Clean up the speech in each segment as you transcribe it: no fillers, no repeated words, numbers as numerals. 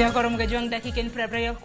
Nyakoro mgajwang dakika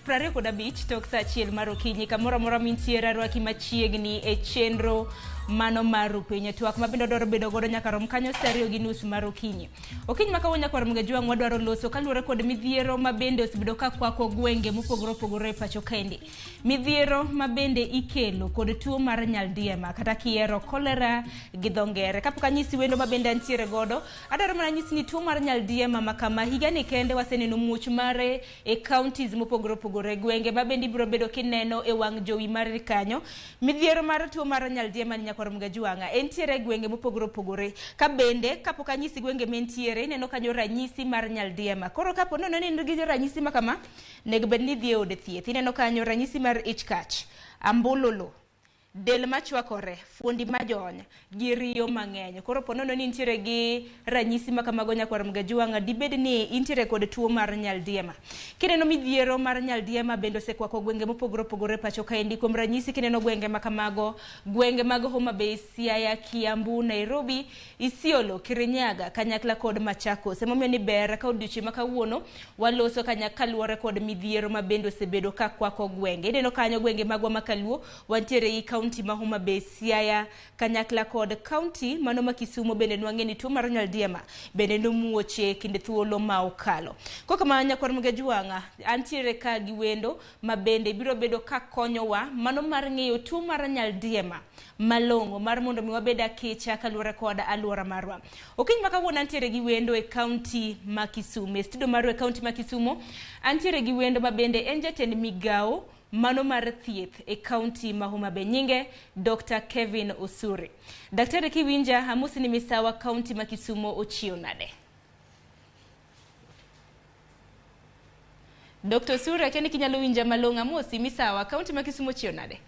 prario koda bich tok sa achiel mar okinyi kamoro amora mintiere rwaki machiegni e chenro mano maru penye twak mabendo dwaro bedo godo nyaka rom kanyo serio gi nus mar okinyi. Okinyi makawo nyakoro mgajwang wadwaro loso kaluwore kod midhiero mabende osebedo ka kwako gwenge mopogore opogore pacho kendi. Midhiero mabende ikelo kod tuo mar nyaldiema kata kiero kolera gi dho ngere. Kapok anyisi wendo mabende antiere godo, adwaro mana nyisi ni tuo mar nyaldiema makama higa ni kende waseneno muoch mare e counties mopogore opogore gwenge mabende ibiro bedo kineno e wang' jowi mar kanyo. Midhiero mar tuo mar nyaldiema ni nyakoro mgajwanga entiere gwenge mopogore opogore ka bende kapok anyisi gwenge mentiere ineno kanyo ranyisi mar nyaldiema. Koro kapo nono ni nigi ranyisi makama nego bed ni dhi e od thieth. Ineno kanyo ranyisi mar ich kach, ambululu, del machwakore, fuondi majony, gi riyo mang'eny. Koro po nono ni intiere gi ranyisi makamago nyakwar mgajwanga dibed ni intiere kod tuo mar nyaldiema. Kineno midhiero mar nyaldiema bende osekwako gwenge mopogore opogore pacho kaendi. Kuom ranyisi kineno gwenge makamago, gwenge mag Homa Bay, Siaya, Kiambu, Nairobi, Isiolo, Kirinyaga, kanyakla kod Machakos. Emomiyo ni ber ka odiochieng' ma kawuono waloso kanyakla luore kod midhiero mabende osebedo ka kwako gwenge. Ineno kanyo gwenge magwa makaluo wantiere i county ma Homa Bay, Siaya, kanyakla kod county mano ma Kisumo bende nwang'eni tuo mar nyaldiema bende nomuoche kinde thuolo ma okalo. Koka ma nyakwar mgajwanga antiere ka gi wendo mabende biro bedo ka konyowa mano mar ng'eyo tuo mar nyaldiema malong'o mar mondo mi wabed akicha kaluwore kod aluora marwa. Okinyi ma kawuono antiere gi wendo e county ma Kisumo. Studio marwa e county ma Kisumo antiere gi wendo mabende en jatend migao mano mar thieth e county ma Homa Bay, nyinge Dr.Kevin Osuri. Daktari kiwinja amusi ni misawa county ma Kisumo ochio nade. Dr. Osuri akeni kinyalo winja malong'o amusi misawa county ma Kisumo ochio nade.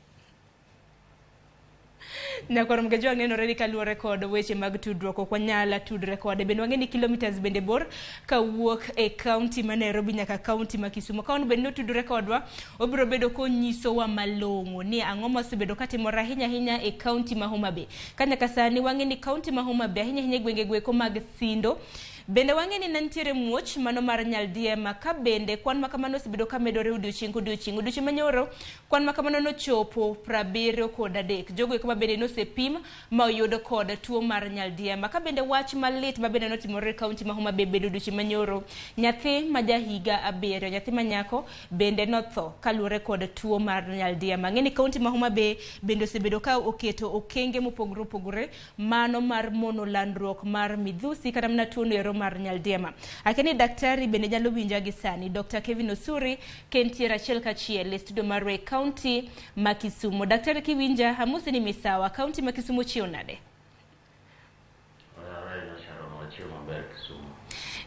Nyakoro mgajwang nenore ni kaluwore kod weche mag tudruok ok wanyala tudre kode. Bende wang'eni kilometers bende bor kawuok e county ma Nairobi nyaka county ma Kisumo. Ka bende no tudre kodwa obiro bedo konyisowa malong'o ni ang'o mosebedo katimore ahinya e county ma Homa Bay. Ka nyaka sani wang'eni county ma Homa Bay ahinya gwenge gweko mag Sindo bende wang'eni nantiere muoch mano mar nyaldiema ka bende kwan makamano osebedo ka medore odiochieng' manyoro kwan makamano nochopo 73. Jogo eko bende nosepim ma oyudo kod tuo mar nyaldiema. Ka bende wach malit mabende notimore county ma Homa Bay bende odiochieng' manyoro nyathi ma jahiga 7 nyathi manyako bende notho kaluwore kod tuo mar nyaldiema. Ng'eni county ma Homa Bay bende osebedo ka oketo okenge mopogore opogore mano mar mono landruok mar midhusi kata mana tuo no mar nyaldiema. Akeni daktari bende nyalo winja gi sani Dr. Kevin Osuri kentiere achiel kachiel e studio mar county ma Kisumo. Daktari kiwinja amusi ni misawa county ma Kisumo chio nade.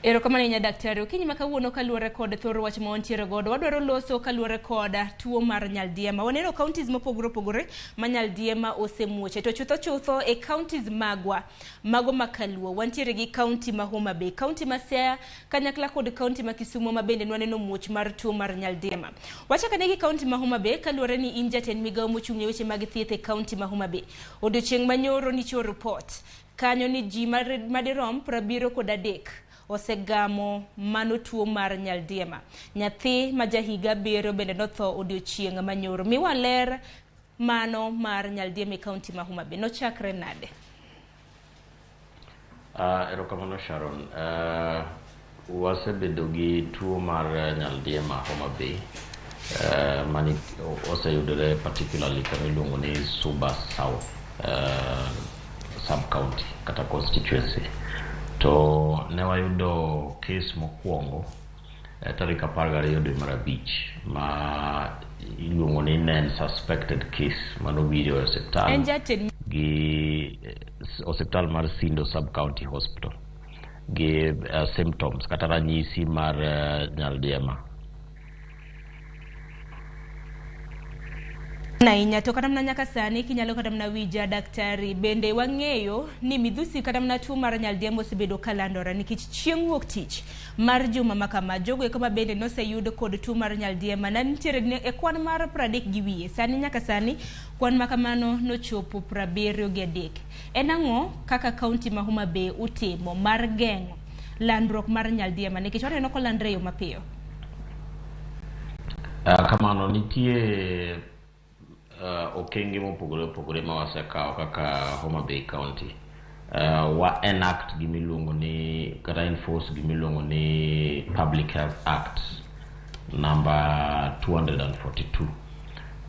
Erokamano nya daktari. Okinyi ma kawuono kaluwore kod thoro wach ma wantiere godo wadwaro loso kaluwore kod tuo mar nyaldiema. Waneno counties mopogore opogore ma nyaldiema osemuoche to chutho e counties magwa mago makaluo wantiere gi county ma Homa Bay, county ma Siaya, kanyakla kod county ma Kisumo ma bende nwaneno muoch mar tuo mar nyaldiema. Wachaka negi county ma Homa Bay kaluwore ni in jatend migao mochung'ne weche mag thieth e county ma Homa Bay. Odiochieng' manyoro nicho report kanyo ni ji madirom 73 osegamo mano tuo mar nyaldiema. Nyathi ma jahiga 7 bende notho odiochieng' manyoro. Miwa ler mano mar nyaldiema e county ma Homa Bay nochakre nade? Erokamano Sharon. Wasebedo gi tuo mar nyaldiema Homa Bay mani oseyudore particularly kama iluongo ni Suba South sub-county kata constituency. To ne wayudo case mokwongo tarik 12 dwe mar abich ma iluongo ni suspected case mano biro e hospital gi hospital mar Sindo sub-county hospital gi symptoms kata ranyisi mar nyaldiema. Na inya to kata mna nyaka sani kinyalo kata mna wija daktari bende wang'eyo ni midhusi kata mna tuo mar nyaldiema osebedo kalandora nikech chieng' wuok tich mar juma makama jogo eko bende noseyud kod tuo mar nyaldiema na nitiere e kwan mar 30 gi wiye. Sani nyaka sani kwan makamano nochopo 73. En ang'o kaka county ma Homa Bay utimo mar geng'o landruok mar nyaldiema nikech waneno ko landre yo mapiyo? Kamano nitie okenge mopogore ma wasekao kaka Homa Bay County. Wa enact gimiluongo ni kata enforce gimiluongo ni Public Health Act number 242.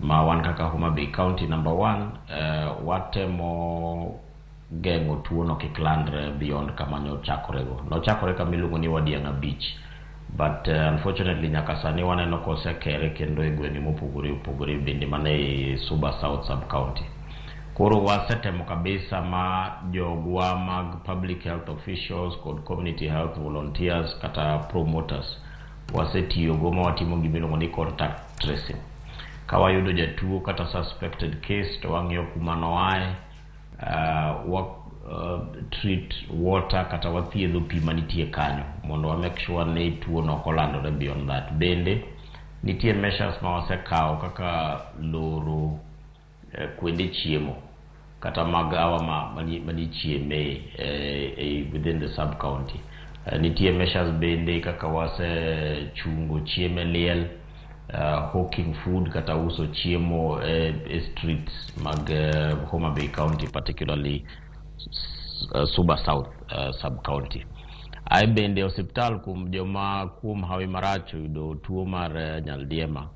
Ma wan kaka Homa Bay County number 1, watemo gengo tuo no kiklandre beyond kama nochakorego. Nochakore kamiluongo ni Wadianga Beach. But unfortunately nyaka sani waneno kosekere kendo e gwenge mopogore bende mane Suba South Sub County. Koro wasetemo kabisa ma jogwa mag public health officials kod community health volunteers kata promoters wasetiyo go ma watimo gimiluongo ni contact tracing. Ka wayudo jatuo kata suspected case to wang'iyo kuma noae, treat water kata wathiedho pi manitie kanyo mondo wa make sure ni tuo no kolandore beyond that. Bende nitie measures ma wasekao kaka loro kwende chiemo kata magawa mani chieme within the sub county. Nitie measures bende kaka wase chungo chieme liel, hawking food kata uso chiemo streets mag Homa Bay County, particularly Suba South Sub County. Ai bende hospital kum joma kum hawi maracho yudo tuo mar nyaldiema,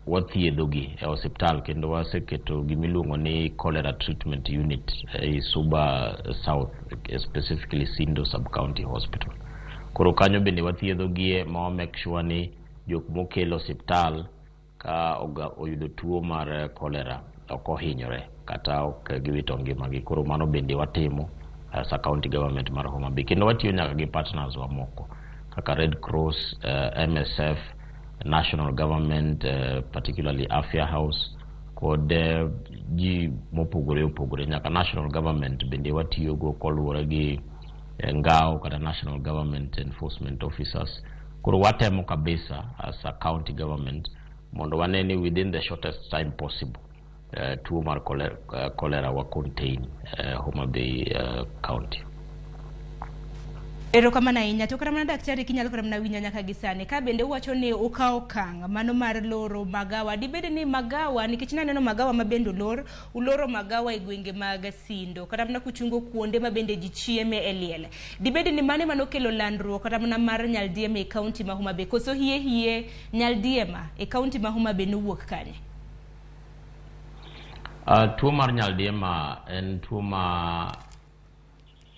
wathiedhogi e hospital kendo waseketo gimiluongo ni cholera treatment unit e Suba South, specifically Sindo Sub County Hospital. Koro kanyo bende wathiedhogi ma wa make sure ni jok mokelo hospital ka oyudo tuo mar cholera ok ohinyore kata ok giwito ngimagi. Koro mano bende watimo as a county government mar Homa Bay, kendo watiyo nyaka gi partners wa moko kaka Red Cross, MSF, national government, particularly Afya House, kod ji mopogore nyaka national government bende watiyo go koluwore gi ngao kata national government enforcement officers. Koro watemo kabisa as a county government mondo waneni within the shortest time possible tuo mar cholera wa contain Homa Bay County. Ero kama na inya to kara mana daktari kinyalo kara mana winya nyaka gisane ka bende wacho ni ukao kang mano mar loro magawa. Dibede ni magawa nikech naneno magawa mabendo uloro magawa e gwenge mag Sindo kata mana kuchungo kuonde mabende ji chieme e liel. Dibede ni mane manokelo landruok kata mana mar nyaldiema e county ma Homa Bay, koso hie nyaldiema e county ma Homa Bay nowuok kanye? Tuo mar nyaldiema en tuo ma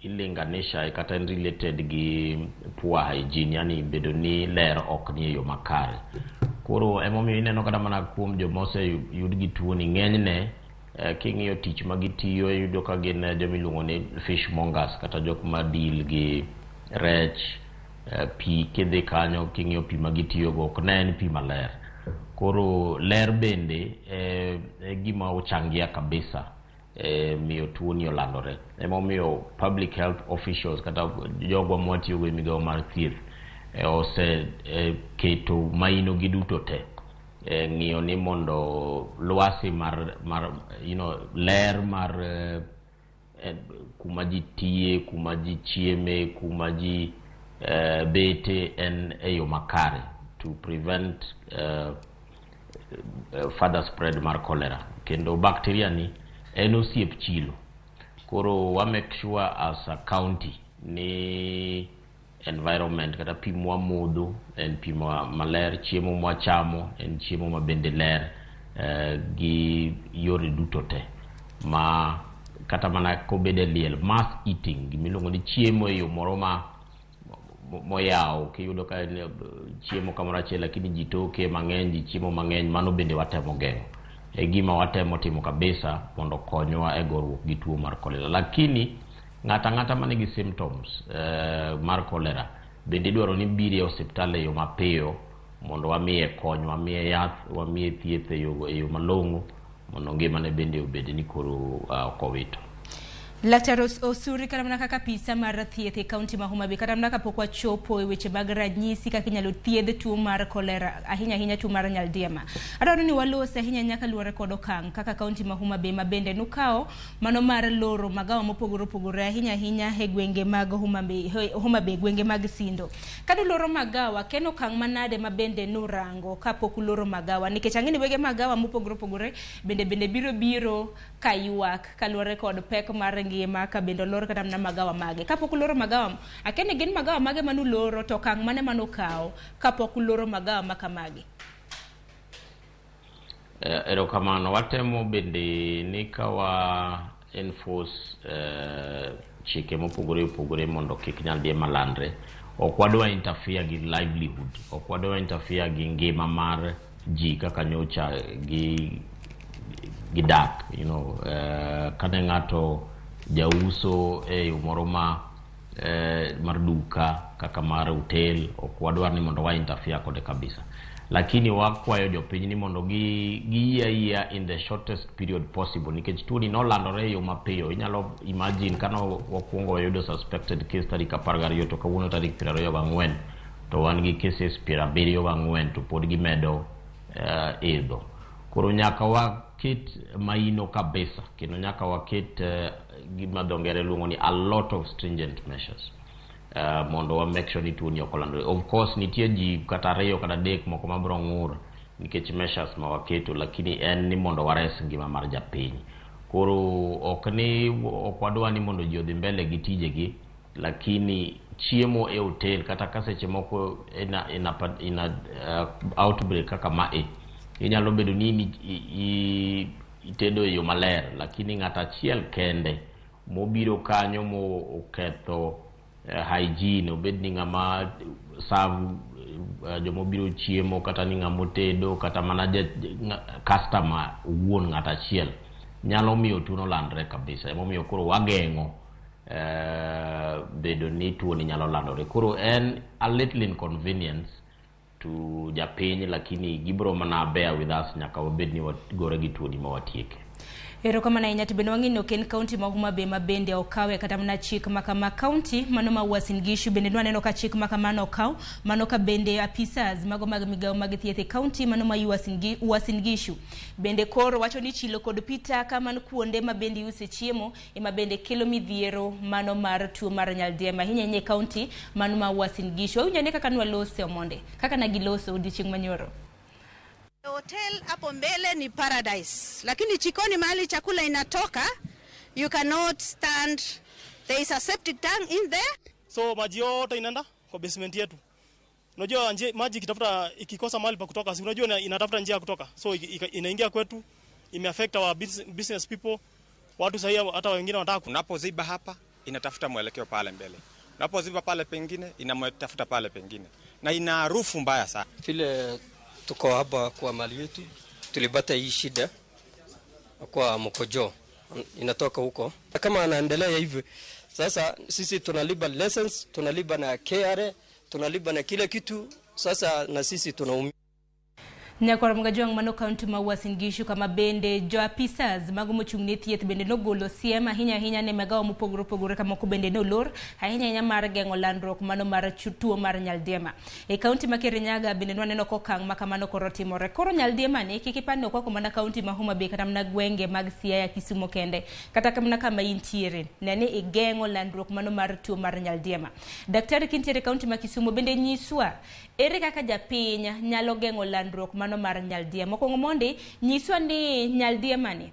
ilinganisha kata related gi poor hygiene, yani bedo ni ler ok ni yo makare. Koro emomiyo ineno kada mana kuom jomose yud gi tuo ni ng'enyne king'iyo tich magitiyo yudo ka gin jomiluongo ni fishmongers kata jok ma deal gi rech, pi kidhi kanyo king'iyo pi magitiyo go ok ne en pi maler. Koro ler bende gima ochangia kabisa miyo tuo ni olandore. Emomiyo public health officials kata jogwa mwatiyo go migawo mar thieth ose keto maino gi duto te ng'iyo ni mondo lwasi mar ler mar kuma ji tiye, kuma ji chieme, kuma ji bete en eyo makare to prevent further spread mar cholera. Kendo bacteria ni en osiep chilo. Koro wa make sure as a county ni environment kata pi mwa modho en pi maler, chiemo mwa chamo en chiemo mabende ler gi yore duto te. Ma kata mana kobede liel, mass eating gimiluongo ni chiemo e yo moro moyaw kiyudo ka chiemo kamoro achiel lakini ji toke mang'eny, ji chiemo mang'eny, mano bende watemo geng'o. E gima watemo timo kabisa mondo konywa e goruok gi tuo mar cholera. Lakini ng'ata mane gi symptoms mar cholera bende dwaro ni biri e hospital e yo mapiyo mondo wamiye kony, wamiye yath, wamiye thieth e yo malong'o mondo ngimane bende obed ni koro ok owito. Dr. Osuri karamna kaka pisa mar thieth e kaunti ma Homa Bay karamna kapok wachopo e weche mag ranyisi kaka inyalo thiedh tuo mar kolera ahinya tuo mar nyaldiema. Adwaro ni walose ahinya nyaka luore kod okang' kaka kaunti ma Homa Bay ma bende nukao mano mar loro magawa mopogore opogore ahinya e gwenge mag Homa Bay gwenge mag Sindo. Kadu loro magawa ken okang' manade ma bende nurango kapok loro magawa nikech ang'eni wege magawa mopogore opogore bende biro kayuak kaluore kod pek mar ngima ka bendo loro kata na magawa mage kapok loro magawa akene gin magawa mage manu loro to kang mane manu kao kapok loro magawa makamagi. Erokamano watemo bende ni kawa enforce chike mopogore opogore mondo kik nyaldiema landre. Ok wadwa interfere gi livelihood, ok wadwa interfere gi ngima mar ji kaka nyocha gi dak, kane ng'ato jauso e moro mar duka kaka mar hotel ok wadwar ni mondo wa interfere kode kabisa, lakini wakwayo jopiny ni mondo giyia in the shortest period possible nikech tuo ni nolandore yo mapiyo. Inyalo imagine kana wakuongo yudo suspected case tarik 12 to kawuono tarik 24 to wan gi cases 74 to pod gimedo idho. Koro nyaka waket maino kabisa kendo nyaka waket gima dongere luongo ni a lot of stringent measures mondo wa make sure ni tuo ni okolandore. Of course nitie ji kata 2 kata 3 moko mabro ng'ur nikech measures ma waketo, lakini en ni mondo wares ngima mar japiny. Koro ok wadwa ni mondo ji odhi mbele gi tijegi, lakini chiemo e hotel kata kaseche moko ina outbreak kaka mae inyalo bedo ni itedo e yo maler, lakini ng'ata achiel kende mobiro kanyo mo oketho hygiene, obed ni ng'ama serve jomobiro chiemo kata ni ng'ama tedo kata mana customer wuon ng'ata achiel nyalo miyo tuo no landre kabisa. Emomiyo koro wageng'o bedo ni tuo ni nyalo landore. Koro en a little inconvenience to japiny, lakini gibro mana bear with us nyaka wabed ni gore gi tuo ni mawatieke. Erokamano ahinya to bende wang'eyo ken kaunti ma Homa Bay ma bende okawe kata mana chik makama kaunti mano ma Uasin Gishu bende nwaneno ka chik makamano okaw mano ka bende apisas mago mag migawo mag thieth e kaunti mano ma Uasin Gishu bende koro wacho ni chilo kod pita kaman kuonde ma bende use chiemo ema bende kelo midhiero mano mar tuo mar nyaldiema ahinya e kaunti mano ma Uasin Gishu. Awinjane kaka nwalose omonde kaka nagiloso odiochieng' manyoro. Hotel hapo mbele ni paradise, lakini chikoni mahali chakula inatoka you cannot stand, there is a septic tank in there, so maji yote inaenda kwa basement yetu. Unajua maji ikikosa mahali pa kutoka, si unajua inatafuta njia ya kutoka, so inaingia kwetu, imeaffect our business people. Watu sasa hata wengine wanataka unapoziba hapa inatafuta mwelekeo pale mbele, unapoziba pale pengine inamtafuta pale pengine, na ina harufu mbaya sana. Vile tuko hapa kwa mali yetu tulipata hii shida kwa mkojo inatoka huko, kama anaendelea hivi sasa sisi tunalipa lessons, tunalipa na KRA, tunalipa na kila kitu, sasa na sisi tunaumia. Nyakora mgajong mano kaunti ma Uasin Gishu kama bende jo apisas mago mochung'ne thieth bende nogolo siem ahinya ne magawa mopogore opogore kama ko bende nolor ahinya mar geng'o landruok mano mar tuo mar nyaldiema e kaunti ma Kirinyaga bende nwaneno kokang' makamano koro timore. Koro nyaldiema ni kikipande kwa mana kaunti ma Homa Bay kata mana gwenge mag Siaya, Kisumu kende kata kama intiere nene igeng'o landruok mano mar tuo mar nyaldiema. Daktari kintiere kaunti ma Kisumu bende nyiswa ere kaka japiny nyalo geng'o landruok mano mar nyaldiema. Mokwongo mondi nyiswa ni nyaldiema ni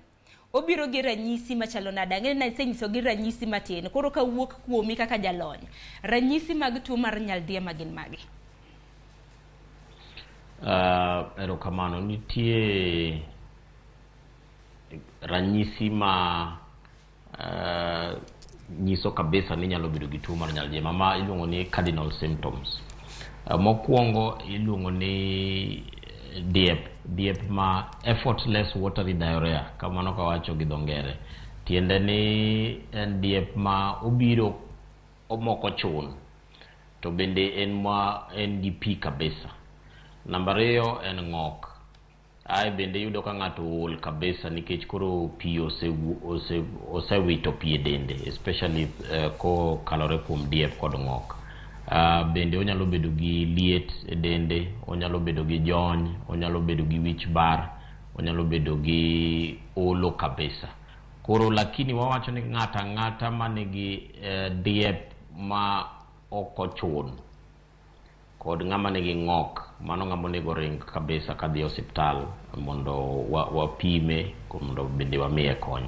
obiro gi ranyisi machalo nade, ng'e na isenyiso gi ranyisi matin, koro ka wuok kuomi kaka jalony ranyisi mag tuo mar nyaldiema gin magi? Erokamano, nitie ranyisi ma nyiso kabisa ni nyalo bedo gi tuo mar nyaldiema ma iluongo ni cardinal symptoms. Mokwongo iluongo ni diep ma effortless watery diarrhea kamano kawacho gi dhongere. Tiende ni en diep ma obiro omoko chun to bende en gi pi kabisa. Namba 2 en ng'ok. ai bende yudo ka ng'ato ol kabisa nikech koro pi osewito pi e dende, especially ko kalore kuom diep kod ng'ok. Bende onyalo bedo gi liet e dende, onyalo bedo gi jony, onyalo bedo gi wich bar, onyalo bedo gi olo kabisa. Koro lakini wawacho ni ng'ata manigi diep ma ok ochun kod ng'ama nigi ng'ok, mano ng'ama onego ring kabisa kadhi osiptal mondo wapime mondo bende wamiye kony.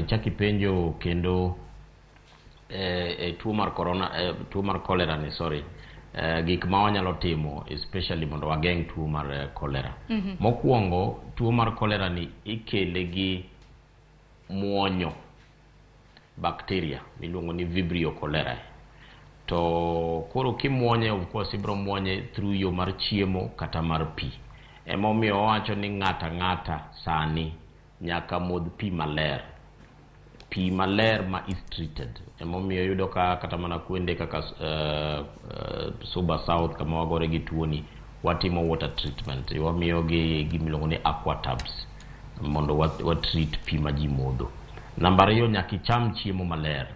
Chaki penjo kendo tuo mar corona, tuo mar cholera ni, sorry, gik ma wanyalo timo especially mondo wageng' tuo mar cholera. Mokwongo, tuo mar cholera ni ikele gi muonyo bacteria miluongo ni Vibrio cholerae. To koro kimuonye, of course ibro muonye through yo mar chiemo kata mar pi. Emomiyo wawacho ni ng'ata sani nyaka modh pi maler. Pi maler ma is treated. Emomiyo yudo ka kata mana kuonde kaka Suba South kama wagore gi tuoni, watimo water treatment. Wamiyo gi gimiluongo ni aqua tubs mondo treat pi ma ji modho. Namba 2, nyaka icham chiemo maler.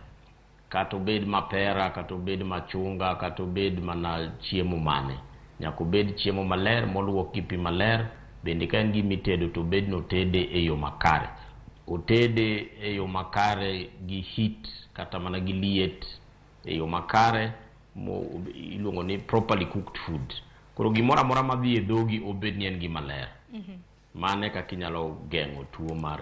Kata obed mapera, kata obed machunga, kata obed mana chiemo mane. Nyaka obed chiemo maler moluok gi pi maler. Bende ka en gima itedo to obed notede e yo makare. Otede e yo makare gi heat kata mana gi liet e yo makare, iluongo ni properly cooked food. Koro gimoro amora madhi e dhogi obed ni en gima ler. Mane kaka inyalo geng'o tuo mar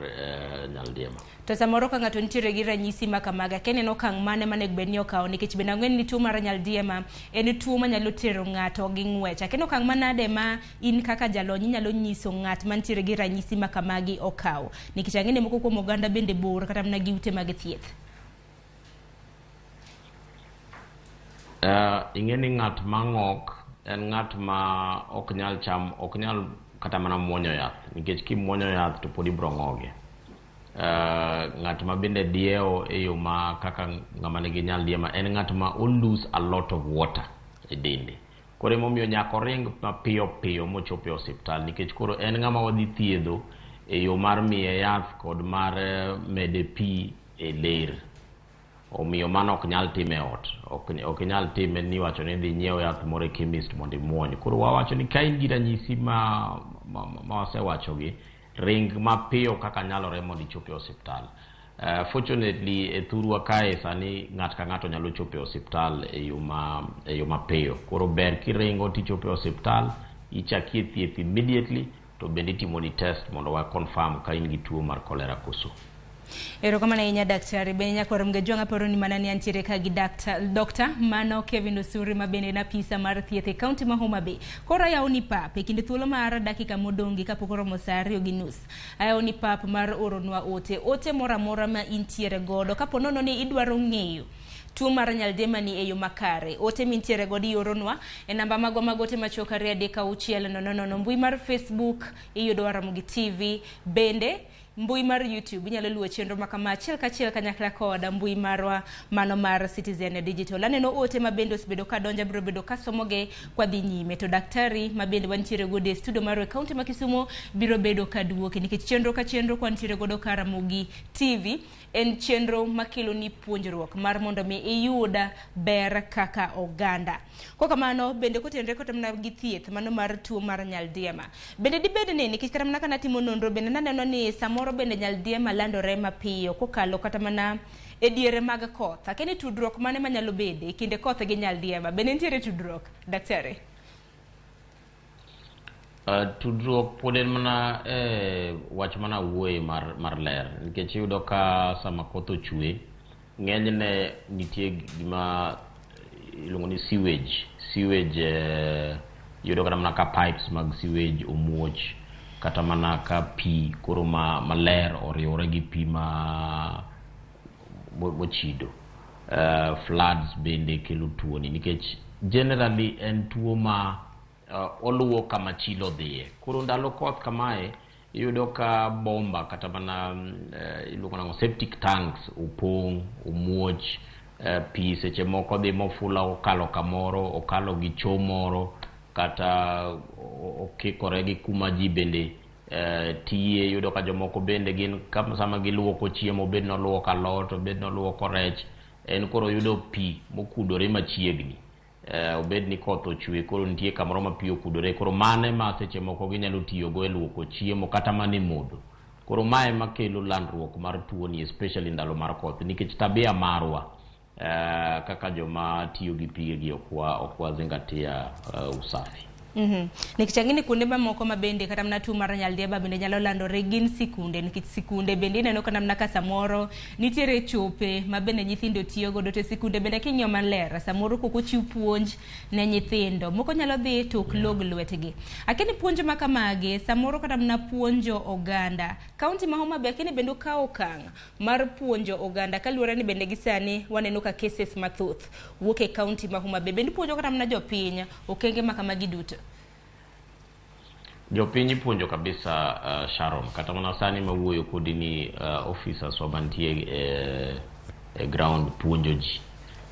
nyaldiema. To samoro ka ng'ato nitiere gi ranyisi ma kamaga, kenen okang' mane manego bed ni okawo, nikech bende ang'wen ni tuo mar nyaldiema en tuo manyalo tero ng'ato gi ng'wech. Kenen okang' manade ma in kaka jalony inyalo nyiso ng'at mantiere gi ranyisi ma kamagi okawo, nikech ang'ene moko kuom oganda bende bor kata mana gi ute mag thieth. Ing'eni ng'at ma ng'ok en ng'at ma ok nyal kata mana muonyo yath, nikech kimuonyo yath to pod ibro ng'oge. Ng'at ma bende dieo e yo ma kaka ng'ama nigi nyaldiema en ng'at ma lose a lot of water e dende. Koro emomiyo nyaka oring mapiyo mochopo e osiptal, nikech koro en ng'ama wadhi thiedho e yo mar miye yath kod mar mede pi e ler. Omiyo mano ok nyal time ot. Ok nyal time ni wacho ni dhi nyiewo yath moro e chemist mondo imuony. Koro wawacho ni ka in gi ranyisi ma wasewacho gi, ring mapiyo kaka nyalore mondo ichope e osiptal. Fortunately e thurwa kae sani ng'at ka ng'ato nyalo chope e osiptal e yo mapiyo. Koro ber kiringo tichope e osiptal, ichaki thieth immediately, to bende itimoni test mondo wa confirm ka in gi tuo mar cholera koso. Erokamano ahinya daktari. Bende nyaka warom gi jwang'a paro ni mana ni antiere ka gi Dr. Kevin Osuri ma bende na pisa mar thieth e kaunti ma Homa Bay. Koro ayaw ni pap e kinde thuolo mar dakika modongi kapok oromo saa 2:30. Ayaw ni pap mar oronwa ote mora mora ma intiere godo kapo nono ni idwaro ng'eyo tuo mar nyaldiema ni e yo makare. Ote mintiere godo ioronwa e namba magwa magote machoka 3:600. Mbui mar Facebook iyudo Ramogi TV, bende mbui mar YouTube inyalo luwo chenro makama achiel kachiel kanyakla koda mbui marwa mano mar Citizen Digital. Aneno ote ma bende osbedo ka donja, biro bedo ka somoge kwa dhi nyime. To daktari ma bende wantiere godo e studio mar kaunti ma Kisumu biro bedo ka duoke, nikech chenro ka chenro kwa ntiere godo ka Ramogi TV en chenro makelo ni puonjruok mar mondo mi iyuda ber kaka oganda. Kwa kamano bende kotenre kota mna gi thieth mano mar tuo mar nyaldiema. Bende dibede ni nikech kata mna kana timo nonro bende naneno ni samoro bende nyaldiema landore mapiyo kokalo kata mana e diere mag koth. Akeni tudruok mane manyalo bede kinde koth gi nyaldiema? Bende ntiere tudruok, daktari? Tudruok pod mana wach mana wuoye mar ler, nikech yudo ka sama koth ochwe ng'enyne nitie gima iluongo ni sewage yudo kata mana ka pipes mag sewage omuoch, kata mana ka pi koro maler oriwore gi pi mochido. Floods bende kelo tuoni, nikech generally en tuo ma oluwo kama chilo dhiye. Koro ndalo koth kamae iyudo ka bomba kata mana iluongo nango septic tanks opong', omuoch, pi seche moko dhi mofula okalo kamoro, okalo gi cho moro, kata okikore gi kuma ji bende tiye. Yudo ka jomoko bende gin kama sama giluoko chiemo, bed noluoko alot, bed noluoko rech, en koro yudo pi mokudore machiegni, obed ni koth ochwe, koro nitie kamoro ma pi okudore, koro mane ma seche moko ginyalo tiyogo e luoko chiemo kata mane modho. Koro mae makelo landruok mar tuo ni, especially ndalo mar koth, nikech tabia marwa kaka joma tiyo gi pigegi okwa zingatia usafi. Nikichangini kunde mamoko mabende kata mna tuo mar nyaldiema bende nyalo landore gin sikunde, nikech sikunde bende ineno kana mna ka samoro nitiere chope mabende nyithindo tiyo godo, to sikunde bende king'iyo maler samoro koko chiw puonj ne nyithindo, moko nyalo dhi to ok log lwetgi. Akini puonj ma kamage samoro kata mna puonjo oganda. Kaunti ma Homa Bay akini bende ka okang' mar puonjo oganda kaluwore ni bende gisani waneno ka cases mathoth wuok e kaunti ma Homa Bay, bende puonjo kata mna jopiny okenge ma kamagi duto. Jopiny puonjo kabisa Sharon, kata mana sani mawuoyo kodi ni officers wabantie ground puonjo ji,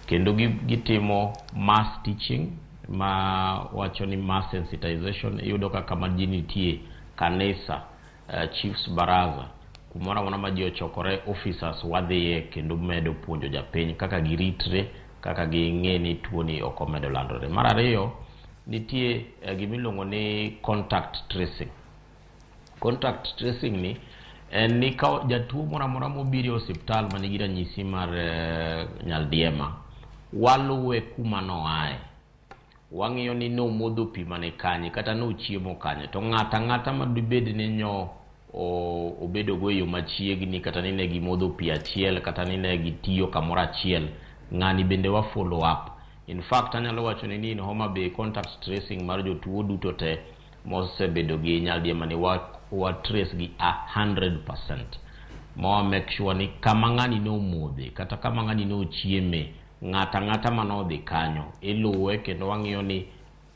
kendo gitimo mass teaching, ma wacho ni mass sensitization. Yudo ka kama ji nitie kanisa, chiefs baraza, kumora mona ma ji ochokore, officers wadhiye kendo medo puonjo japiny kaka giritre, kaka ging'e ni tuo ni ok omedo landore. Mar ariyo, nitie gimiluongo ni contact tracing. Contact tracing ni en ni ka jatuo mora mora mobiro e osiptal manigi ranyisi mar nyaldiema, waluwe kuma noae, wang'iyo ni no modho pi mane kanye kata no chiemo kanye, to ng'ata ma dibed ni nyo obedo go yo machiegni, kata ni ne gimodho pi achiel, kata ni ne gitiyo kamora achiel, ng'ani bende wa follow up. In fact, anyalo wacho ni in Homa Bay contact tracing mar jotuo duto te mosebedo gi nyaldiema ni wa trace gi 100%. Mo make sure ni kama ng'ani no modhe kata kama ng'ani no chieme, ng'ata mano dhi kanyo iluwe, kendo wang'iyo ni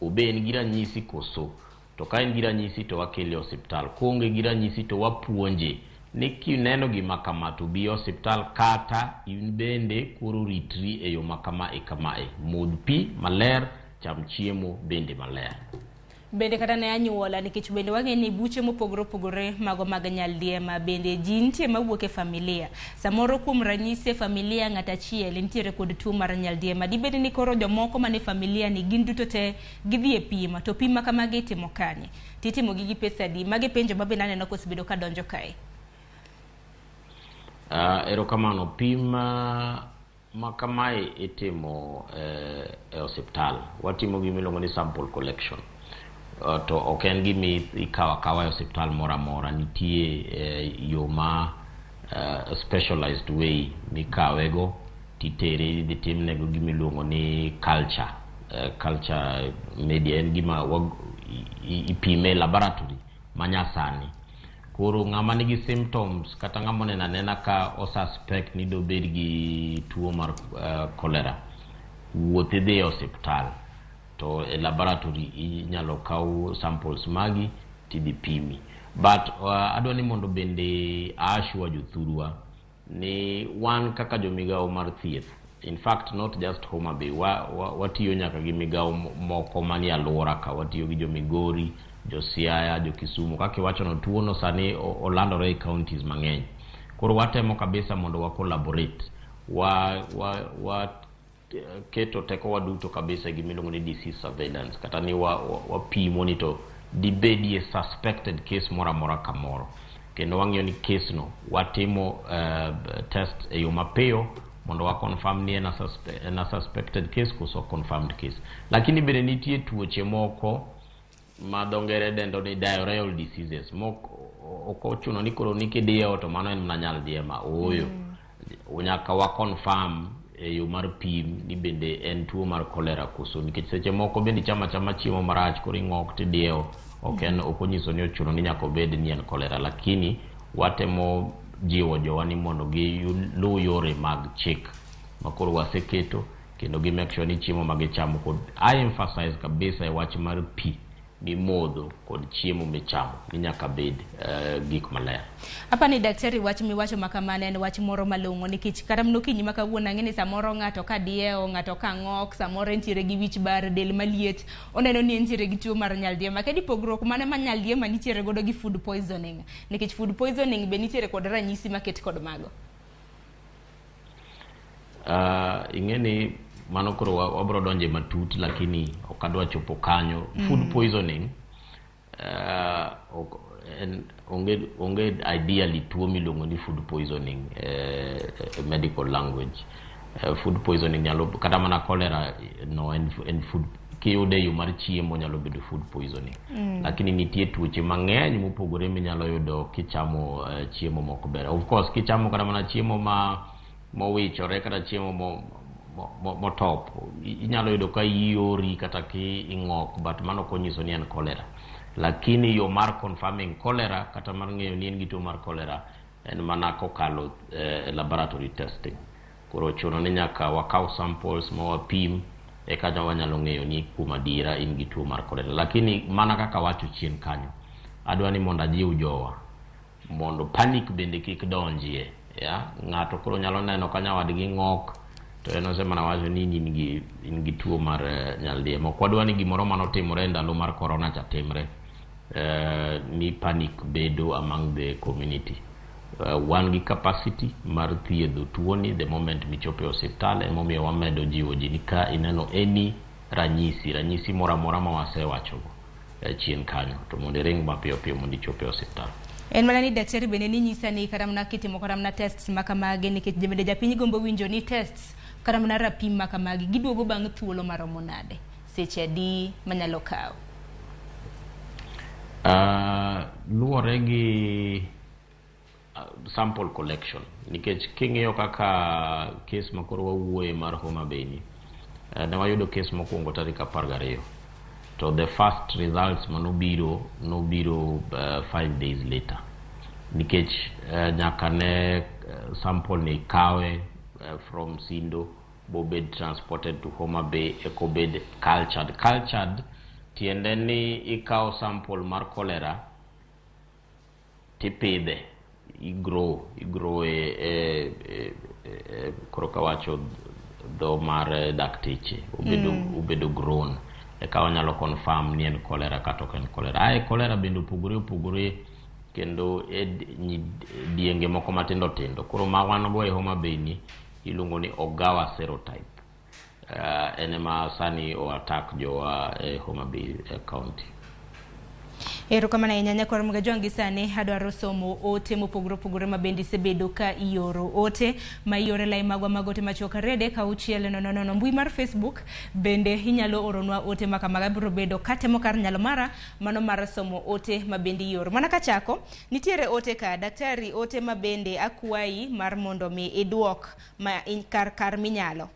oben gi ranyisi koso, to ka en gi ranyisi to wakele osiptal, konge gi ranyisi to wapuonje ni kineno gima kama to bi osiptal, kata in bende koro ritri e yo makama e kamae, modh pi maler, cham chiemo bende maler. Bende kata ne anyuola, nikech bende wang'e ni buche mopogore mago mag nyaldiema bende ji nitie mawuok e familia. Samoro kuom ranyisi familia ng'at achiel nitiere kod tuo mar nyaldiema, dibed ni koro jomoko mane familia ni gin duto te gidhi e pima, to pima kamage itimo kanye, titimo gi pesa di, mage penjo mabe naneno kosebedo ka donjo kae. Erokamano, pima makamae itimo e osiptal. Watimo gimiluongo ni sample collection. To ok en gimi ikawa e osiptal mora mora, nitie yo ma specialized way mikawego titere dhi timnego gimiluongo ni culture media. En gima ipime laboratory manyasani. Koro ng'ama nigi symptoms kata ng'ama nena ka suspect ni dobed gi tuo mar cholera, wuothi dhi e osiptal, to e laboratory inyalo kaw samples magi tidhi pimi. But adwa ni mondo bende ashwa jothurwa ni wan kaka jomigawo mar thieth, in fact not just Homa Bay, watiyo nyaka gi migawo moko mani alwora ka, watiyo gi jomigori, jo Siaya, jo Kisumu. Kaki wacho no tuo no sani olandore e counties mang'eny. Koro watemo kabisa mondo wa collaborate, keto teko waduto kabisa gimiluongo ni disease surveillance, kata ni wapimo ni to dibedi suspected case mora mora kamoro, kendo wang'iyo ni case no watimo test e yo mapiyo mondo wa confirm ni en suspected case koso confirmed case. Lakini bende nitie tuoche moko ma dongere dendo ni diarrheal diseases, okochuno ni koro nikidiyo to mano en mana nyaldiema. Oyo unyaka wa confirm e yo mar pim ni bende en tuo mar cholera koso, nikech seche moko bende chama chiemo marach koro ing'ok tidiyo, okonyiso ni ochuno ni nyaka obed ni en cholera. Lakini watemo jiwo jowa ni mondo gilu yore mag chik makoro waseketo, kendo gi make sure ni chiemo magichamo kod I emphasize kabisa e wach mar pi mimodho kod chiemo michamo ni nyaka bed gik maler. Apa ni daktari wach miwacho makamane en wach moro malong'o nikech kata mnokinyi makawuono ang'e ni samoro ng'ato ka dieo, ng'ato ka ng'ok, samoro entiere gi wich bar, del maliet, oneno ni entiere gi tuo mar nyaldiema. Kedi pogruok mane ma nyaldiema nitiere godo gi food poisoning, nikech food poisoning be nitiere kod ranyisi maket kod mago. Ing'eni mano koro wabro donje matut, lakini okadwa chopo kanyo. Food poisoning onge ideally tuo miluongo ni food poisoning medical language. Food poisoning nyalo kata mana cholera no en food kiyude yo mar chiemo nyalo bedo food poisoning. Lakini nitie tuoche mang'eny mopogore minyalo yudo kichamo chiemo moko ber. Of course kichamo kata mana chiemo mowichore kata chiemo motop, inyalo yudo ka iori kata ki ing'ok, but mano konyiso ni en cholera. Lakini yo mar confirming cholera kata mar ng'eyo ni en gi tuo mar cholera en mana kokalo laboratory testing. Koro chuno ni nyaka wakaw samples mawapim eka wanyalo ng'eyo ni kuom adiera in gi tuo mar cholera. Lakini mana kaka wacho chien kanyo, adwa ni mondo ajiw jowa mondo panic bende kik donjie. Ng'ato koro nyalo neno ka nyawadgi ng'ok to en osemana wacho ni in gi tuo mar nyaldiema. Kwadwa ni gimoro manotimore ndalo mar corona cha timre, ni panic bedo among the community. Wan gi capacity mar thiedho tuoni the moment michopo e osiptal, emomiyo wamedo jiwo ji ni ka ineno any ranyisi mora ma wasewachogo chien kanyo to mondo ring mapiyo piyo mondo ichopo e osiptal. En mana ni daktari bende ni nyisa ni kata mana kitimo kata mana tests makamage nikech jemede japiny gombo winjo ni tests kata mana rapim makamage giduogo bang' thuolo maromo nade, seche adi manyalo kawo? Luwore gi sample collection, nikech king'iyo kaka case makoro wawuoye mar Homa Bay ni, ne wayudo case mokwongo tarik 12 to the first results nobiro 5 days later, nikech nyaka ne sample ni kawe from Sindo bobed transported to Homa Bay ekobed cultured tiende ni ikaw sample mar cholera tipidhe igrow koro kawacho do mar dakteche ubedo grown eka wanyalo confirm ni en cholera kata ok en cholera. Cholera bende opogore kendo dienge moko matindo koro ma wan go e Homa Bay ni iluongo ni Ogawa serotype. Ene ma sani o attack jowa e Homa Bay county. Ero kama na inyanya kwa mga joangi sane hadwaro somo ote mopogore mabendi sebedo ka ioro ote ma iore lai magote machoka rede ka uchiele no mbui mar Facebook bende hinyalo oronwa ote makamaga biro bedo katemo kar nyalo mara mano mar somo ote mabendi ioro. Mana kachako nitiere ote ka daktari ote mabende akwai mar mondo mi iduok ma kar minyalo.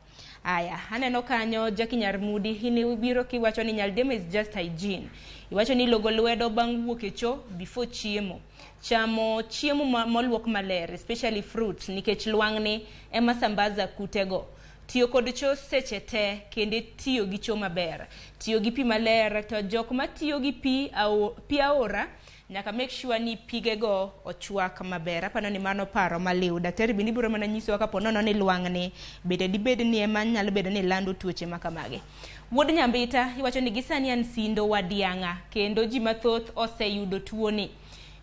Aya, aneno kanyo Jakinyar Mudi hini biro kiwacho ni nyaldiema is just hygiene. Iwacho ni logo lwedo bang' wuok e cho before chiemo. Chamo chiemo moluok maler, especially fruits, nikech lwang'ni ema sambaza kutego. Tiyo kod cho seche te kende tiyo gi cho maber. Tiyo gi pi maler to jok ma tiyo gi pi aora nyaka make sure ni pigego ochwak maber. Apano ni mano paro maliw. Daktari bende biro mana nyiso kapo nono ni lwang'ni bede dibed ni ema nyalo bedo ni lando tuoche makamage. Wuod Nyambita iwacho ni gisani an Sindo wadianga kendo ji mathoth oseyudo tuoni.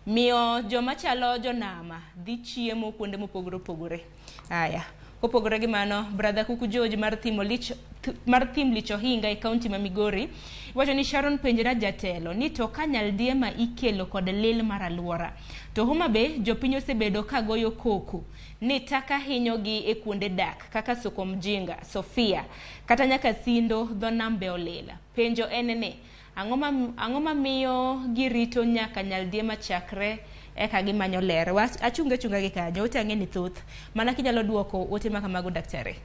Miyo joma chalo jonama dhi chiemo kuonde mopogore. Aya, kopogore gi mano, brother Kuku George mar Thim Lich Ohinga e kaunti ma Migori iwacho ni Sharon penjera jatelo ni to ka nyaldiema ikelo kod lil mar aluora to Homa Bay jopiny osebedo ka goyo koko ni taka hinyogi e kuonde dak kaka Soko Mjinga, Sofia kata nyaka Sindo dho nam be olela. Penjo en ni ang'o mamiyo girito nyaka nyaldiema chakre eka gimanyo ler. Achunga gi kanyo ote ang'e ni thoth mana kinyalo duoko ote makamago daktari.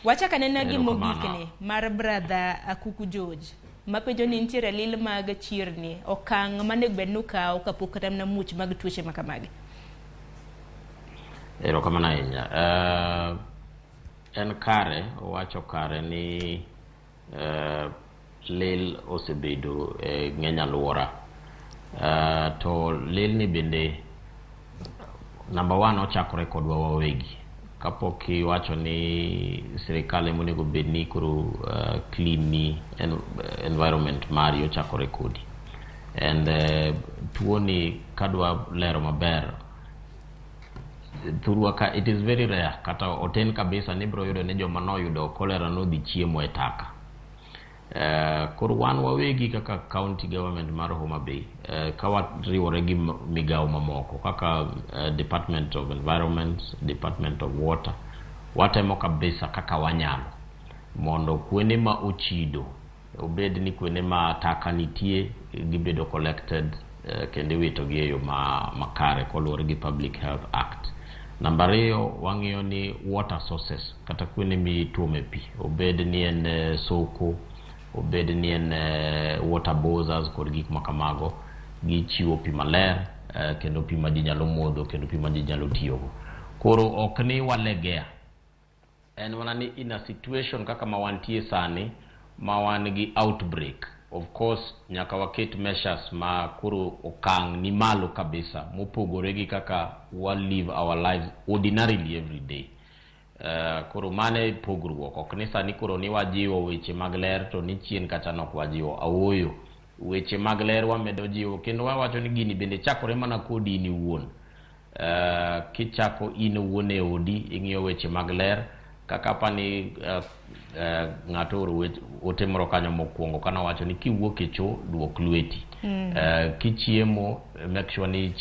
Wachaka nena gi mogikni mar brother Kuku George mapenjo ni nitiere lil mag chirni okang' manego bed nukaw kapok kata na much mag tuoche makamage. Ero kama na inya en kare wacho kare ni lil osebedo ng'eny alwora. To lil ni bende number 1 ochakore kodwa wawegi. Kapok iwacho ni sirikal ema onego bed ni koro clean ni environment mari ochakore kodi. And tuo ni kadwa lero maber thuruaka, it is very rare, kata oten kabisa ni bro yudo ne joma noyudo cholera no dhi chiemo e taka. Koro wan wawegi kaka county government mar Homa Bay kawa riwore gi migawo mamoko kaka Department of Environment, Department of Water, watemo kabisa kaka wanyalo mondo kuonde ma ochido obed ni kuonde ma taka nitie gibedo collected kendo wito gi eyo makare koluwore gi Public Health Act. Number 2 wang'iyo ni water sources kata kuonde mituome pi, obed ni en soko, obed ni en water bowsers kod gik makamago, gichiwo pi maler kendo pi ma ji nyalo modho kendo pi ma ji nyalo tiyogo. Koro ok ni walegea, en wana ni in a situation kaka ma wantie sani ma wan gi outbreak. Of course nyaka waket measures ma koro okang ni malo kabisa mopogore gi kaka we live our lives ordinarily every day. Koro mane pogruok, ok ni sani koro ni wajiwo weche mag ler to ni chien kacha nok wajiwo awoyo. Weche mag ler wamedo jiwo kendo wawacho ni gini bende chakore mana kodi in iwuon. Kichako in iwuon e odi ing'iyo weche mag ler kaka pani ng'ato ote moro kanyo mokwongo kana wacho ni kiwuok e cho duok lweti. Kichiemo make sure ni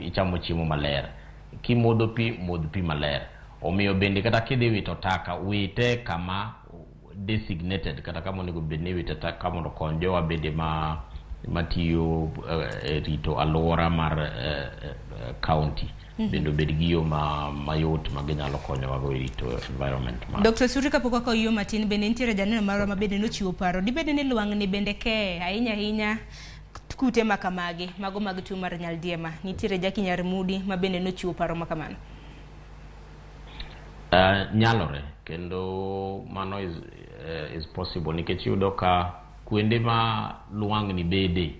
ichamo chiemo maler. Kimodho pi modh pi maler. Omiyo bende kata kidhi wito taka wite kama designated kata kama onego bed ni wite taka mondo kony jowa bende matiyo rito alwora mar county bendo bed gi yo mayot ma ginyalo konyowago e rito environment. Dr. Osuri, kapok wakawo yo matin bende nitiere janeno marwa ma bende nochiwo paro di bende ni lwang'ni bende ke ahinya kute makamagi mago mag tuo mar nyaldiema. Nitiere Jaki Nyarmudi ma bende nochiwo paro makamano. Nyalore kendo mano is possible nikech yudo ka kuende ma lwang'ni bede,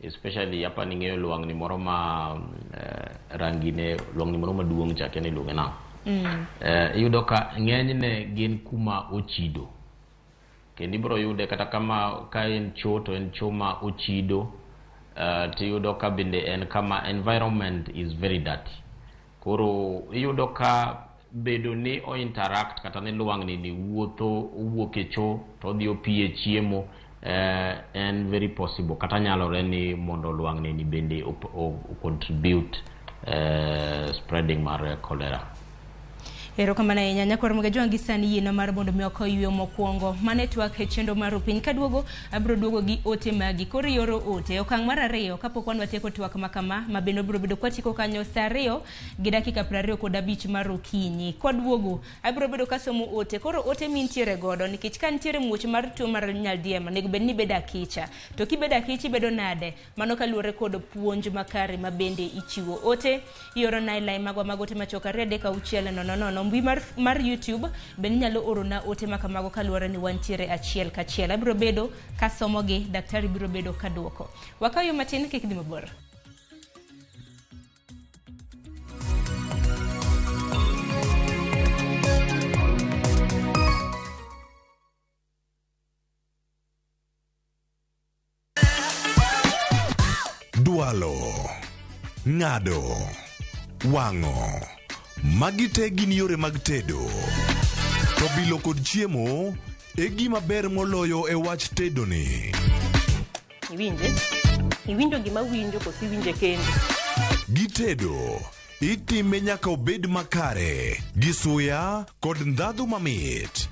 especially hapa ning'eyo lwang'ni moro ma rangine lwang'ni moro maduong' chake ni luonge na yudo ka ng'enyne gin kuma ochido kendo ibiro yude kata kama ka en cho to en cho ma ochido tiyudo ka bende en kama environment is very dirty. Koro iyudo ka bedo ni o interact kata ni lwang'ni ni wuok e cho to dhi opie chiemo and very possible kata nyalore ni mondo lwang'ni ni bende contribute spreading mar cholera. Ero kamana ahinya nyakor mga joangi sani yiena mar mondo mi okoywe mokwongo mane twak e chendo mar piny kaduogo abro duogo gi ote magi koro yoro ote okang mar 2 kapok wan watieko twak makama mabendo bro bedo kwatiko kanyo saa 2 gi dakika 25 mar okinyi kwaduogo abro bedo kasomo ote koro ote mintiere godo nikech kan nitiere muoch mar tuo mar nyaldiema nego bed ni beda kicha to kibeda kichi bedo nade mano kaluore kod puonj makare mabende ichiwo ote yoro na ilai magwa magote machoka 3 dakika 6 mbui mar YouTube ben nyalo orona ote makamago kaluore ni wantiere achiel kachiel. Abiro bedo kasomo gi daktari biro bedo kaduoko. Wakayo matin kik dhi mabor. Dualo, ng'ado, wang'o, magi te gin yore mag tedo. To bilo kod chiemo e gima ber moloyo e wach tedo ni. Iwinjo gima winjo ko si winje kendo. Gitedo itime nyaka obed makare gi suya kod ndhadhu mamit.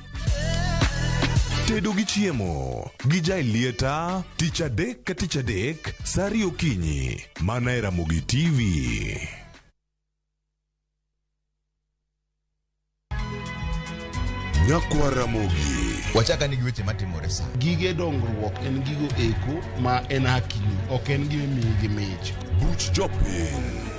Tedo gi chiemo gi jai lieta tich adek ka tich adek saa 2 okinyi mana e Ramogi TV. Nyakwa Ramogi. Wachaka ni giweche matimore sa. Gige dongruok en gigo eko ma en hakini, ok en gime miyi gi mich. Buch jopiny.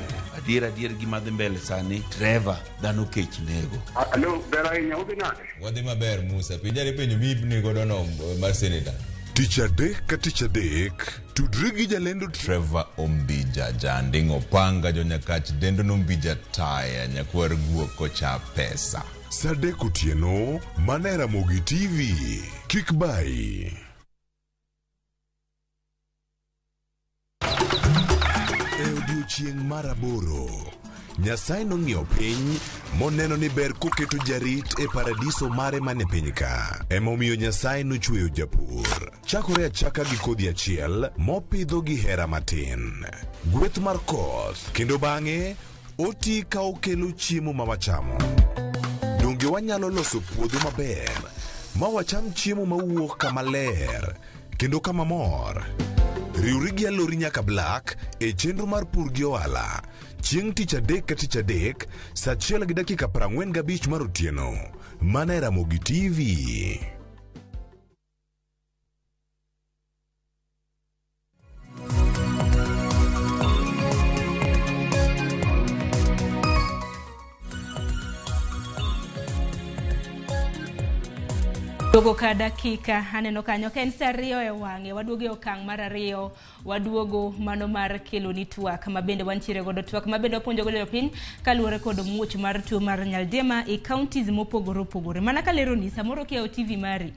Adier gima dhi mbele sani, Trevor dhano kech nego. Alo, bera inya ubi nade? Wadhi maber Musa, pinjari penyo mibni godo no mar senator. Tich adek ka tich adek, tudri gi jalendo Trevor Ombija janding opanga jonyakach dendo nombija taya nyakwar guok kocha pesa. Sadek otieno, mana Ramogi TV. Kik bai. E odiochieng' mar aboro, Nyasaye nong'iyo piny moneno ni ber koketo jarit e paradiso mare mane piny ka. Emomiyo Nyasaye nochweyo japur. Chakore achaka gi kodhi achiel mopidho gi hera matin. Gweth mar koth, kendo bang'e oti ka okelo chiemo ma wachamo. Donge wanyalo loso puodho maber ma wacham chiemo mawuok kama ler kendo kama mor. Riwri gi alori nyaka Black e chenro mar pur gi ohala. Chieng' tich adek ka tich adek, saa 1:45 mar otieno. Mana Ramogi TV. Dogo ka dakika aneno kanyo ka en saa 2 e wang'e. Waduogo e okang' mar 2, waduogo mano mar kelo ni twak mabende wantiere godo, twak mabende wapuonjo godo jopiny kaluwore kod muoch mar tuo mar nyaldiema e counties mopogore opogore. Mana kalero ni samoro kia o TV mari,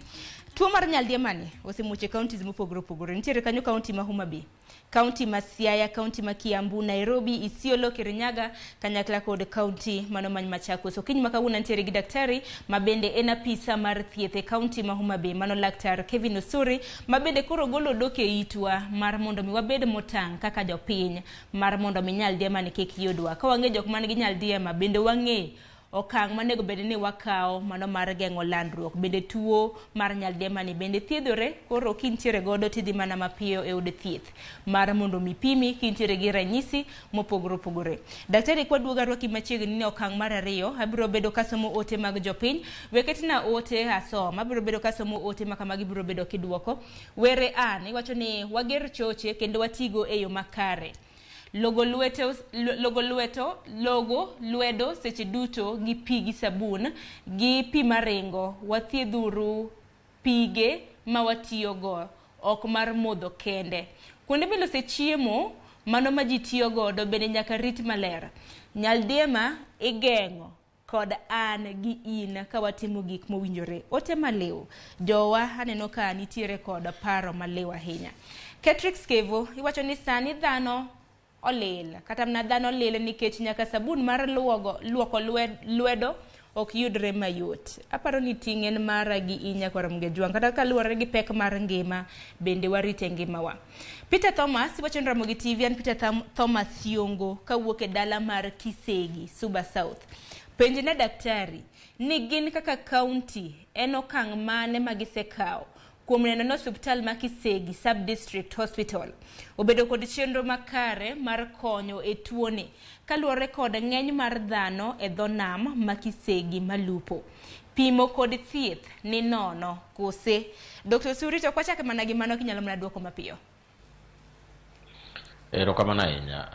tuo mar nyaldiema ni osemuoch e counties mopogore opogore. Nitiere kanyo county ma Homa Bay, county ma Siaya, county ma Kiambu, Nairobi, Isiolo, Kirinyaga, kanyakla kod county mano many Machakos. Okiny ma kawuono nitiere gi daktari mabende en apisa mar thieth e county ma Homa Bay, mano Dr. Kevin Osuri, mabende koro golo doke itwa mar mondo mi wabed motang' kaka jopiny mar mondo mi nyaldiema ni kik yudwa. Ka wang'e jok man gi nyaldiema bende wang'e okang' manego bende ni wakao mano mar geng'o landruok. Bende tuo mar nyaldiema ni bende thiedhore, koro kintiere godo tidhi mana mapiyo e od thieth mar mondo mipimi kintiere gi ranyisi mopogore opogore. Daktari kwa duoga rwaki machiegni ni okang' mar 2, abiro bedo kasomo ote mag jopiny. Weketina ote asoma, abiro bedo kasomo ote makamagi biro bedo kiduoko. Were an iwacho ni wager choche kendo watigo e yo makare. Logo lwedo seche duto gi pi gi sabun gi pi maringo. Wathiedhuru pige ma watiyo go, ok mar modho kende. Kuonde milose chiemo mano ma ji tiyo godo bende nyaka rit maler. Nyaldiema igeng'o kod an gi in ka watimo gik mowinjore. Ote maliw, jowa aneno ka nitiere kod paro maliw ahinya. Ketrix Kevo iwacho ni sani dhano olil, kata mna dhano lil nikech nyaka sabun mar luoko lwedo ok yudre mayot. Aparo ni ting'en mara gi inya kwa Ramogi Juang, kata kaluwore gi pek mar ngima bende warite ngimawa. Peter Thomas iwacho ni Ramogi TV, an Peter Thomas Yongo kawuok e dala mar Kisegi, Suba South. Penje na daktari ni gin kaka county en okang' mane magisekao kuom neno no hospital ma Kisegi Sub District Hospital obedo kod chenro makare mar konyo e tuone kaluwore kod ng'eny mar dhano e dho nam ma Kisegi malupo. Pimo kod thieth ni nono kose. Dr. Osuri, to kwachake mana gi mano kinyalo mana duoko mapiyo. Erokamano ahinya.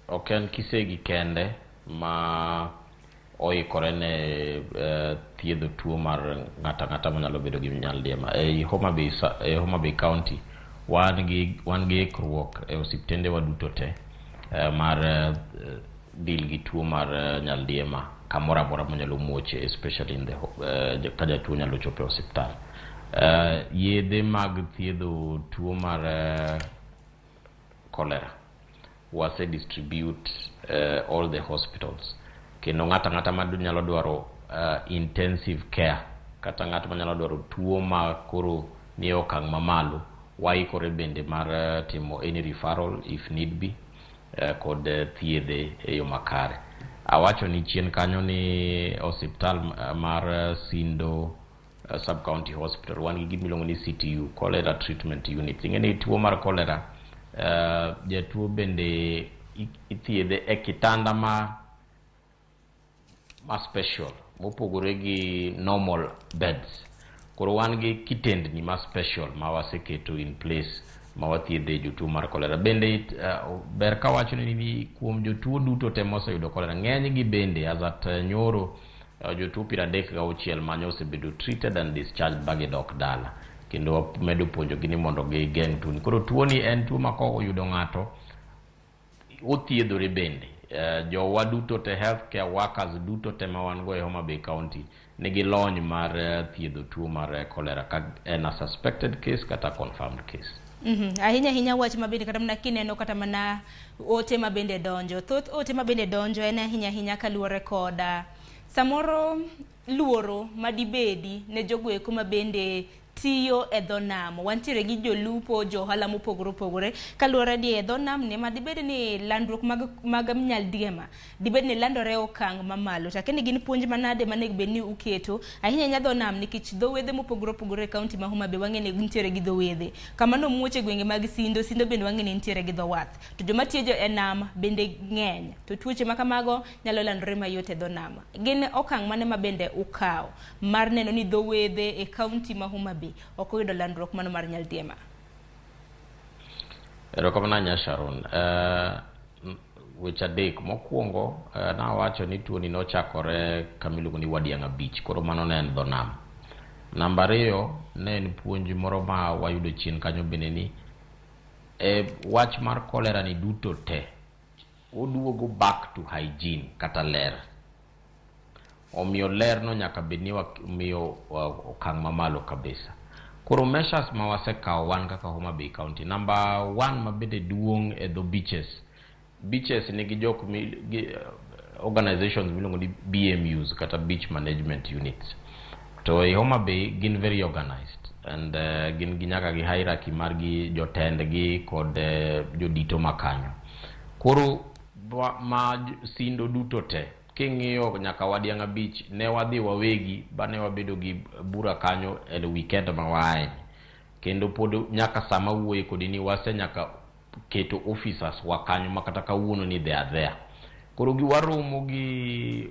Oken Kisegi kende ma oikore ne thiedho tuo mar ng'ata manyalo bedo gi nyaldiema. E Homa Bay County wan gi ikruok e osiptende waduto te mar deal gi tuo mar nyaldiema kamoro amora manyalo muoche, especially in the ka jatuo nyalo chopo e osiptal. Yedhe mag thiedho tuo mar cholera wase distribute all the hospitals. Kendo ng'ata ma nyalo dwaro intensive care, kata ng'ata ma nyalo dwaro tuo ma koro ni okang' mamalo, waikore bende mar timo any referral if need be kod thiedhe e yo makare. Awacho ni chien kanyo ni osiptal mar Sindo Sub County Hospital wan gi gimiluongo ni CTU, Cholera Treatment Unit. Ing'eni tuo mar cholera jatuo bende ithiedhe e kitanda ma special mopogore gi normal beds. Koro wan gi kitendni ma special ma waseketo in place ma wathiedhe jotuo mar cholera. Bende ber ka wacho ni kuom jotuo duto te moseyudo cholera, ng'eny gi bende as at nyoro jotuo 36 mane osebedo treated and discharged bagi dok dala, kendo medo puonjogi ni mondo gigeng' tuoni. Koro tuoni en tuo ma koyudo ng'ato othiedhore bende. Jowa duto te healthcare workers duto te ma wan go e Homa Bay County nigi lony mar thiedho tuo mar cholera ka en a suspected case kata confirmed case. Ahinya wach mabende kata mana kineno kata mana ote mabende donjo, thoth ote mabende donjo en ahinya kaluwore koda samoro luoro madibedi ne jogoeko mabende tiyo e dho nam. Wantiere gi jolupo, johala mopogore opogore kaluwore ni e dho nam ne madibed ni landruok mag nyaldiema dibed ni landore okang' mamalo, takeni gin puonj manade manego bed ni uketo ahinya dho nam nikech dho wedhe mopogore opogore e kaunti ma Homa Bay wang'e ni nitiere gi dho wedhe. Kamano Muoch e gwenge mag Sindo bende wang'e ni nitiere gi dho wath, to joma tiyo e nam bende ng'eny, to tuoche ma kamago nyalo landore mayot e dho nam. Gin okang' mane mabende ukaw mar neno ni dho wedhe e kaunti ma Homa Bay ok oyudo landruok mano mar nyaldiema? Erokamano nya Sharon. Weche adek. Mokwongo nawacho ni tuoni nochakore kamiluongo ni Wadiang'a Beach, koro mano ne en dho nam. Namba 2 ne en puonj moro ma wayudo chien kanyo bende ni wach mar cholera ni duto te oduogo back to hygiene kata ler. Omiyo ler no nyaka bed ni miyo okang' mamalo kabisa. Koro measures ma wasekawo wan kaka Homa Bay County. Number 1 mabende duong' e the beaches nigi jok organizations miluongo ni BMUs kata beach management units. To e Homa Bay gin very organized and gin gi nyaka gi hierarchy margi, jotendgi kod jodito makanyo. Koro ma Sindo duto te king'iyo nyaka Wadiang'a Beach ne wadhi wawegi bane wabedo gi bura kanyo e weekend ma wae, kendo pod nyaka sama wuoye kodi ni wase nyaka keto officers wa kanyo makata kawuono ni they are there. Koro gi waromo gi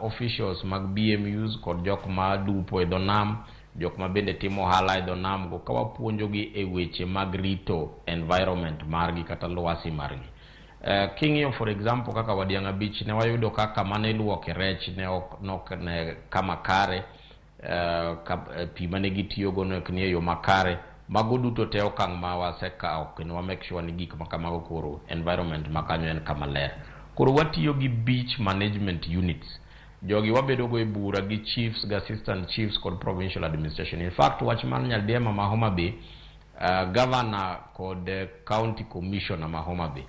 officials mag BMUs kod jok ma dupo e dho nam, jok ma bende timo ohala e dho nam go, kawapuonjogi e weche mag rito environment margi kata lwasi margi. King'iyo for example kaka Wadiang'a Beach ne wayudo kaka mane luoke rech ne kama kare, pi mane gitiyogo ne nie yo makare. Mago duto te okang' ma wasekawo kendo wa make sure ni gik makamago koro environment makanyo en kama ler. Koro watiyo gi beach management units. Jogi wabedo go e bura gi chiefs, gi assistant chiefs kod provincial administration. In fact, wach mar nyaldiema ma Homa Bay, governor kod county commissioner ma Homa Bay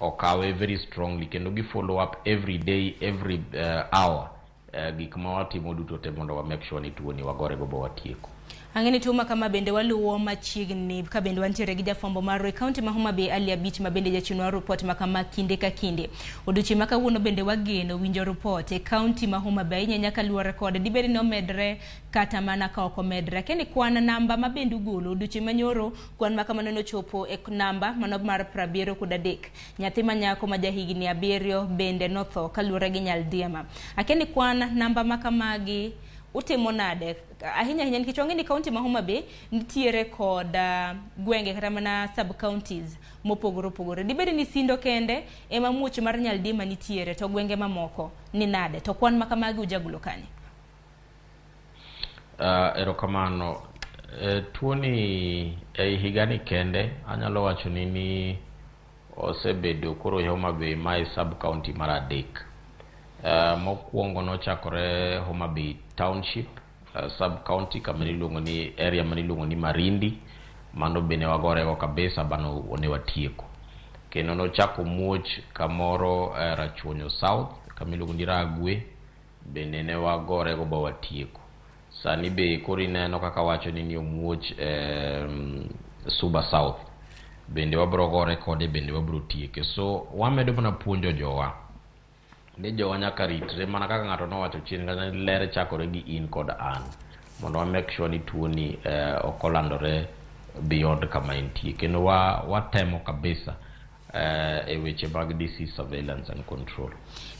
okawe very strongly kendo gi follow up every day, every hour gik ma watimo duto te mondo wa make sure ni tuoni wagore go bo watieko. Ang'eni tuma kama bende waluwo machiegni ka bende wantiere gi jafwambo mar e kaunti ma Homa Bay Ali Abich ma bende jachunwa report makama kinde ka kinde. Odiochieng' ma kawuono bende wageno winjo report e kaunti ma Homa Bay nyaka luwore kod dibedi no medre kata mana ka ok omedre. Keni kwan namba ma bende ugolo odiochieng' manyoro kwan ma kamano nochopo e namba mano mar 73. Nyathi manyako ma jahigni 7 bende notho kaluwore gi nyaldiema. Akeni kwan namba makamagi utimo nade ahinya nikech wang'eni kaunti ma Homa Bay nitiere kod gwenge kata mana sub counties mopogore opogore. Dibedi ni Sindo kende ema Muoch mar nyaldiema nitiere, to gwenge mamoko ni nade, to kwan makamagi ujagulo kanye? Erokamano. Tuoni e higani kende anyalo wacho ni osebedo koro Homa Bay mai sub county mar 3. Mokwongo nochakore Homa Bay Township, sub county kama niluongo ni area maniluongo ni Marindi, mano bene wagore go kabisa bano ne watieko. Kendo nochako Muoch kamoro Rachuonyo South kama niluongo ni Ragwe, bene ne wagore go ba watieko. Sani be kori neno kaka wacho ni Muoch Suba South bende wabro gore kode bende wabro tieke. So wamedo mana puonjo jowa ne jowa nyaka ritre mana kaka ng'ato nowacho chien kana lere chakore gi in kod an mondo wa make sure ni tuoni okolandore beyond kama intie. Kendo watemo kabisa e weche mag disease surveillance and control.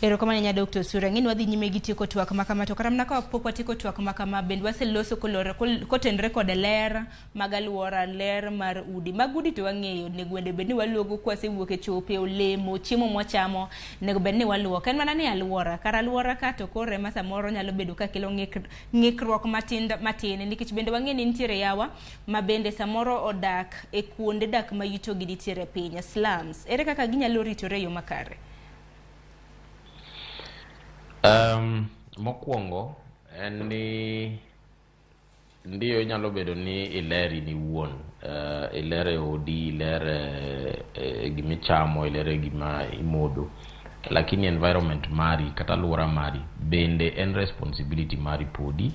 Erokamano nya Dr. Osuri, ng'ini wadhi nyime gi tieko twak makama, to kata mana ka pok watieko twak makama, bende waseloso kotenre kod ler mag alwora, ler mar udi. Mag udi to wang'eyo nego bende bed ni waluogo kwasewuok e chope, olemo, chiemo mwachamo, nego bed ni waluoko. En mana ni alwora, kar alwora ka to kore ma samoro nyalo bedo ka kelo ng'ikruok matin, nikech bende wang'e ni nitiere yawa ma bende samoro odak e kuonde dak ma yuto gi nitiere piny, slums. Ere kaka ginyalo ritore yo makare? Mokwongo en ni ndiyo nyalo bedo ni ileri ni wuon, ilere odi, ilere gimichamo, ilere gima imodo, lakini environment mari kata alwora mari bende en responsibility mari podi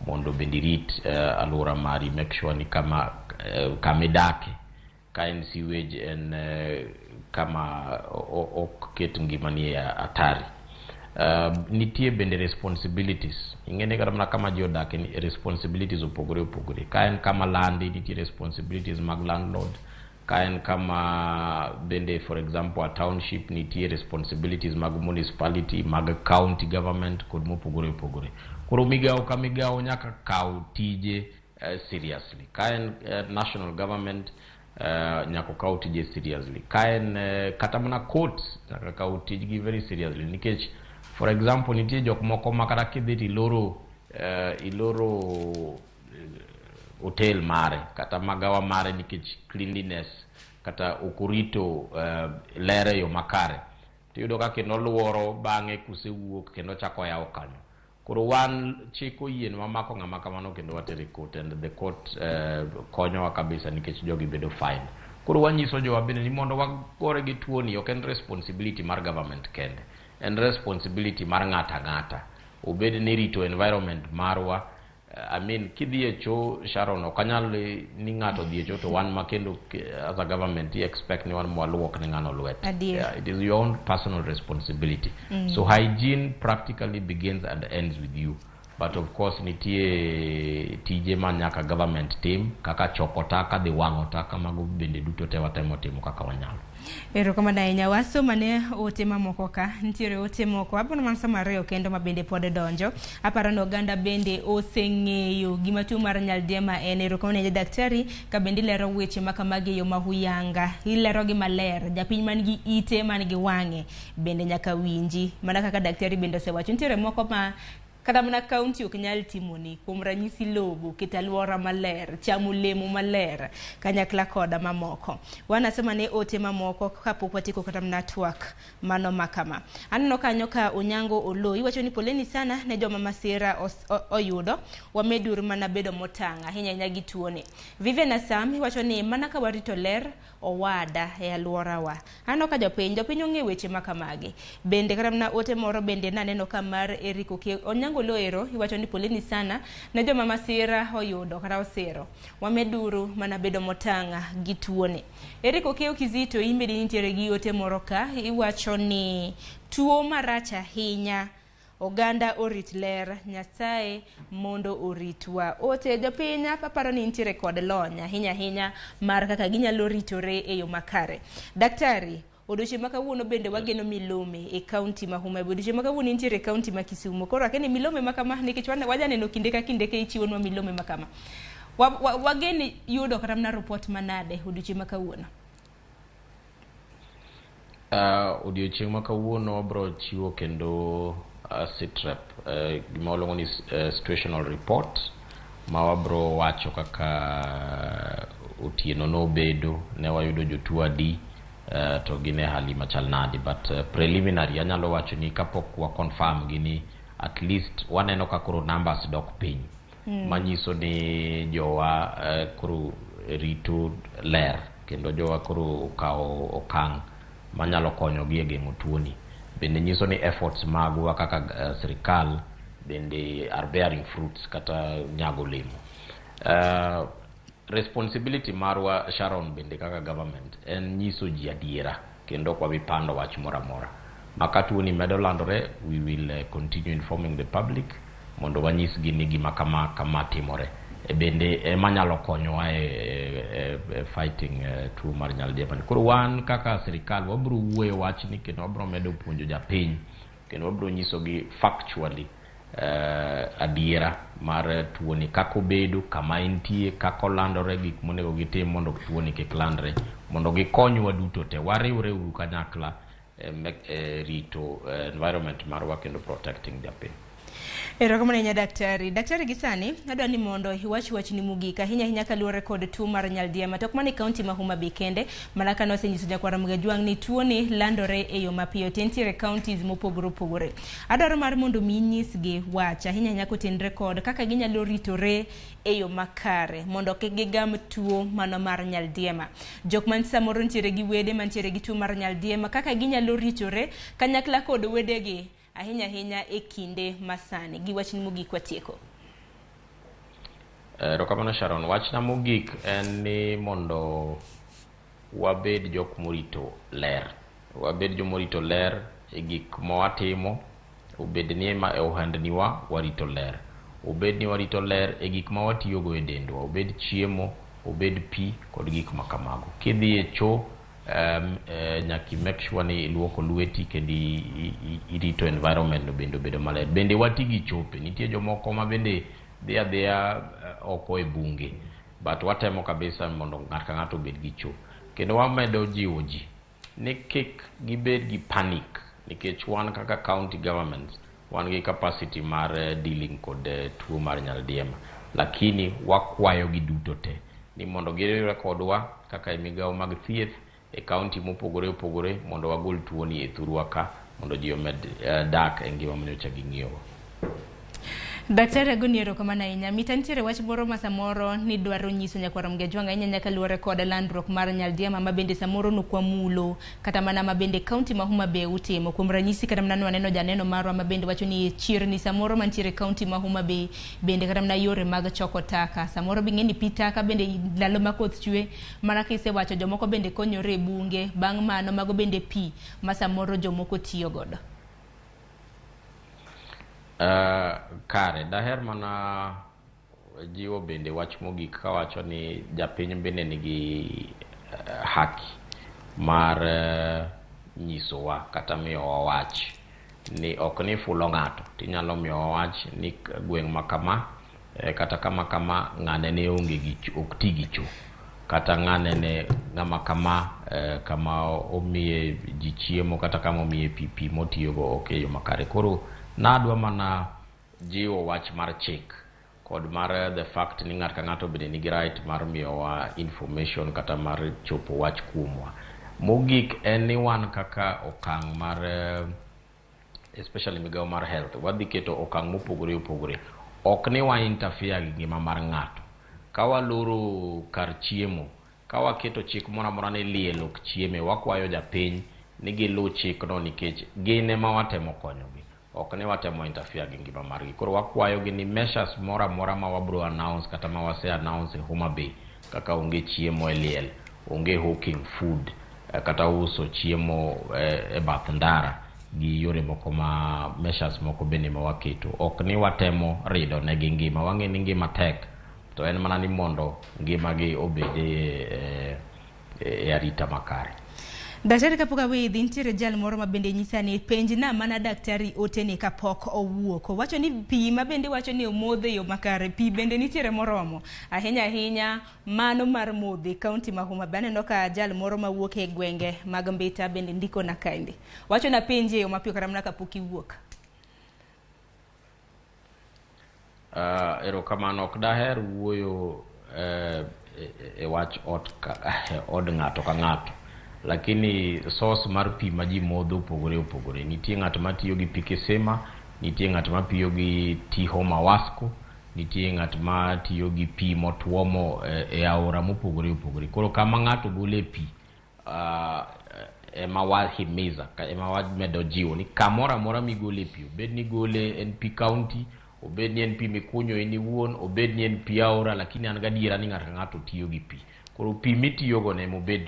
mondo bendi rit alwora mari, make sure ni kama idake ka en sewage en kama ok ket ngimani atari. Nitie bende responsibilities, ingene kama kama jodak ni responsibilities opogore ka en kama landi nitie responsibilities mag landlord, ka en kama bende for example a township nitie responsibilities mag municipality, mag county government kod mopogore. Koro migawo ka migawo nyaka kaw tije seriously. Ka en national government nyaka kaw tije seriously. Ka en kata mana courts nyaka kaw tijgi very seriously, nikech for example nitie jok moko makata kidhi iloro hotel mare kata magawa mare nikech cleanliness kata okurito lere yo makare, tiyudo ka kendo luoro bang'e kusewuok kendo chako yawo kanyo. Koro wan chiko yien mamako ng'ama kamano kendo watere court, and the court konyowa kabisa nikech jogi bedo fine. Koro wanyiso jowa bende ni mondo wagore gi tuoni ok en responsibility mar government kende, en responsibility mar ng'ata obed ni rito environment marwa. I mean kidhi e cho Sharon okanyal ni ng'ato dhi e cho to wan makendo as a government you expect ni wan mwaluok ni ng'ano lwet. Yeah, it is your own personal responsibility. So hygiene practically begins and ends with you, but of course nitie tije man nyaka government team kaka choko taka, dhi wang'o taka, mago bende duto te watemo timo kaka wanyalo. Erokamano ahinya. Waso mane ote mamoko ka, nitiere ote moko abono man samario kendo ma bende pod donjo. Aparo no oganda bende oseng'eyo gima tuo mar nyaldiema en. Erokamano ahinya daktari ka bende lero weche makamagi yo mahuyanga, ilero gi maler, japiny man gi ite man gi wang'e bende nyaka winji, mana kaka daktari bende osewacho. Nitiere moko ma kata mana kaunti ok nyal timoni, kuom ranyisi logo, keto alwora maler, chamo olemo maler, kanyakla koda mamoko. Wanasema ne ote mamoko kapok watieko kata mana twak mano makama. Aneno kanyo ka Onyango Olo iwacho ni poleni sana ne joma masira oyudo, wamedur mana bedo motang' ahinya gi tuoni. Vivian Asam iwacho ni mana ka warito ler owada e alwora wa. Aneno ka jopiny ong'e weche makamagi. Bende kata mana ote moro bende naneno ka mar Eriko ke Onyango Loero iwacho ni poleni sana ne joma masira oyudo kata osero, wameduru mana bedo motanga gi tuoni. Eriko Keo Kizito imbedi nitiere gi ote moro ka iwacho ni tuo marach ahinya, oganda orit ler, Nyasaye mondo oritwa. Ote jopinya paparo ni nitiere kod lony ahinya mar kaka ginyalo ritore e yo makare. Daktari, odiochieng' ma kawuono bende wageno milome e kaunti ma Homa Bay. Odiochieng' ma kawuono nitiere kaunti ma Kisumu. Koro akene milome makama nikech wajaneno kinde ka kinde ka ichiwonwa milome makama. Wageni yudo kata mana report manade odiochieng' ma kawuono? Odiochieng' ma kawuono wabro chiwo kendo sitrep gima waluongo ni situational report ma wabro wacho kaka otieno nobedo, ne wayudo jotuo adi, to gine hali machal nadi, but preliminary anyalo wacho ni kapok wa confirm gini at least waneno ka koro numbers dok piny, manyiso ni jowa koro rito ler kendo jowa koro kawo okang' manyalo konyo gi e geng'o tuoni. Bende nyiso ni efforts magwa kaka sirikal bende are bearing fruits kata nyago lemo. Responsibility marwa Sharon bende kaka government en nyiso ji adiera kendo kwa vipando wach mora. Makatu ni medo landore, we will continue informing the public mondo wanyis gini gima kama timore. bende manyalo konyowa fighting tuo mar nyaldiema. Koro wan kaka sirikal wabro wuoyo wachni kendo wabro medo puonjo japiny kendo wabro nyisogi factually adiera mar tuo ni kako bedo kama entie kako landore gik monego gitim mondo tuo ni kik landre mondo gikonywa duto te wariwre uru kanyakla rito environment marwa kendo protecting japiny. Erokamano ahinya daktari. Daktari gisani adwa ni mondo iwach wachni mogik ahinya kaluwore kod tuo mar nyaldiema to kuma ni kaunti ma Homa Bay kende mana ka nosenyiso jakwara Mgejwang' ni tuo ni landore e yo mapiyo tentiere counties mopogore opogore. Adwaro mar mondo mi nyisgi wach ahinya kotenre kod kaka ginyalo ritore e yo makare mondo kik gigam tuo mano mar nyaldiema. Jok man samoro ntiere gi wede mantiere gi tuo mar nyaldiema kaka ginyalo ritore kanyakla kod wedegi ahinya e kinde masani gi wachni mogik watieko. Rokamano Sharon, wachna mogik en ni mondo wabed jok morito ler. Wabed jok morito ler e gik mawatimo, obed ni e ohandniwa warito ler. Obed ni warito ler e gik mawatiyogo e dendwa, obed chiemo, obed pi kod gik makamago. Kidhi e cho nyaki make sure ni iluoko lweti kendi irito environment no bendo bedo maler. Bende wati gi chope, nitie jomoko ma bende dhia oko e bunge, but watemo kabisa mondo ng'at ka ng'ato bed gi cho. Kendo wamedo jiwo ji ni kik gibed gi panic nikech wan kaka county governments wan gi capacity mar dealing kod tuo mar nyaldiema, lakini wakwayo gi duto te ni mondo giriwre kodwa kaka migawo mag thieth e county mopogore opogore mondo wagol tuo ni e thurwa ka mondo ji omed dak e ngima manyocha ging'iyogo. Daktari agoniero kamana inya mita ntiere wach moro ma samoro ni dwaro nyiso nyakwara Mgejwang' inya nyaka luore kod landruok mar nyaldiema ma bende samoro no kwa mulo kata mana ma bende county ma Homa Bay utimo kuom ranyisi kata mana waneno janeno marwa ma bende wacho ni chirni samoro mantiere county ma Homa Bay bende kata mana yore mag choko taka samoro bing'eni pi taka bende ndalo ma koth chwe mana kisewacho jomoko bende konyore e bunge bang' mano mago bende pi ma samoro jomoko tiyo godo. Kare daher mana jiwo bende wach mogik kawacho ni japiny bende nigi haki mar nyisowa kata miyowa wach ni ok ni fulo ng'ato tinyalo miyowa wach ni gweng' ma kama kata kama ng'ane ne onge gi ok ti gi cho kata ng'ane ne ng'ama kama omiye ji chiemo kata kama omiye pi motiyogo ok e yo makare. Koro nadwa mana jiwo wach mar chik kod mar the fact ni ng'at ka ng'ato bende nigi right mar miyowa information kata mar chopo wach kuomwa. Mogik en ni wan kaka okang' mar especially migawo mar health wadhi keto okang' mopogore opogore. Ok ni wa interfere gi ngima mar ng'ato. Ka waloro kar chiemo, ka waketo chik moro amora ni liel ok chieme, wakwayo japiny ni giluw chikno nikech gin ema watemo konyogi. Ok ni watemo interfere gi ngima margi. Koro wakwayo gi ni measures mora mora ma wabro announce kata ma wase announce e Homa Bay kaka onge chiemo e liel, onge hawking food kata uso chiemo e bath ndara gi yore moko ma measures moko bende ma waketo. Ok ni watemo rido ne gi ngima, wang'e ni ngima tek to en mana ni mondo ngima gi obede e arita makare. Daktari kapok awidhi ntiere jal moro ma bende nyisa ni penjna mana daktari otene kapok owuok. Wacho ni pi ma bende wacho ni omodhe yo makare, pi bende nitiere moromo ahinya mano mar modhe county ma Homa Bay. Aneno ka jal moro ma wuok e gwenge mag Mbita bende ndiko na kaende. Wacho na penje yo mapiyo kata mana kapok iwuok. Erokamano ok daher wuoyo e wach od ng'ato ka ng'ato. Lakini source mar pi ma ji modho opogore opogore. Nitie ng'at ma tiyo gi pi kisima, nitie ng'at ma tiyo gi tiho mawasko, nitie ng'at ma tiyo gi pi motuomo e aora mopogore opogore. Koro kama ng'ato gole pi ema wahimiza, ema wamedo jiwo ni kamora mora migole pi, obed ni gole en pi county, obed ni en pi mikunyo in iwuon, obed ni en pi aora, lakini an gadiera ni ng'ato ka ng'ato tiyo gi pi. Koro pi mitiyogo ne mobed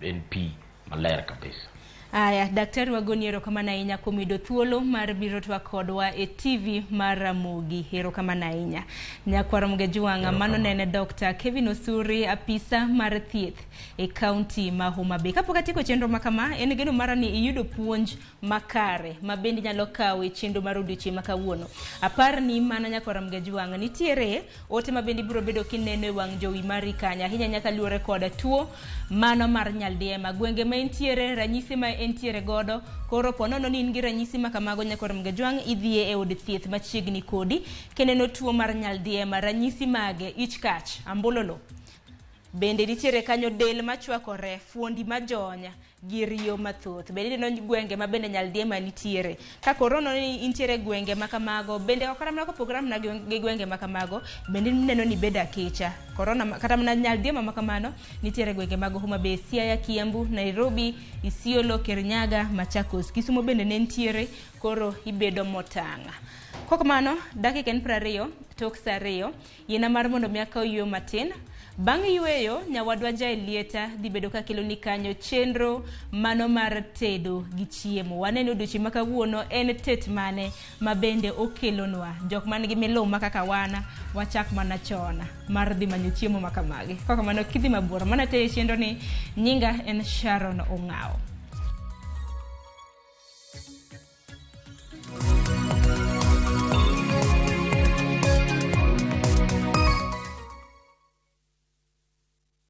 en pi maler kabisa. Aya, daktari wagoni erokamano ahinya kuom yudo thuolo mar biro twak kodwa e TV mar Ramogi. Erokamano ahinya. Nyakwaro Mgejwanga mano nene Dr. Kevin Osuri-Apisa mar thieth e kaunti ma Homa Bay. Kapok atieko chenro makama, en geno mara ni iyudo puonj makare ma bende nyalo kawo e chenro mar odiochieng' makawuono. Apar ni mana Nyakwaro Mgejwanga nitiere ote ma bende biro bedo kineno e wang' jowi mari kanya ahinya nyaka luore koda tuo mano mar nyaldiema. Gwenge ma entiere ranyisi ma entiere godo, koro ponono ni in gi ranyisi ma kamago Nyakwaro Mgejwanga idhie e od thieth machiegni kodi keneno tuo mar nyaldiema. Ranyisi mage: ich kach, ambulolo, bende nitiere kanyo del machwakore, fuondi majonya, girio mathoth. Bende no gwenge ma bende nyaldiema nitiere. Ka korono ni intiere gwenge makamago, bende okaramna ko program na gwenge makamago, bende neno ni beda kicha. Korona kata na nyaldiema makamano nitiere gwenge mag Homa Bay, Siaya, Kiambu, Nairobi, Isiolo, Kirinyaga, Machakos, Kisumu bende nentiere, koro ibedo motanga. Kokamano dakika en 20 tok saa 2 yena mar mondo miaka oyuyo matin. Bang' yueyo, nyawadwa Jaelieta dhi bedo ka kelo ni kanyo chenro mano mar tedo gi chiemo. Waneno odiochieng' makawuono en tet mane ma bende okelonwa. Jok man gi miluma kaka wana wachak mana chona mar dhi manyo chiemo makamagi. Kokamano kidhi maburo mana te chenro ni, nyinga en Sharon Ong'ao.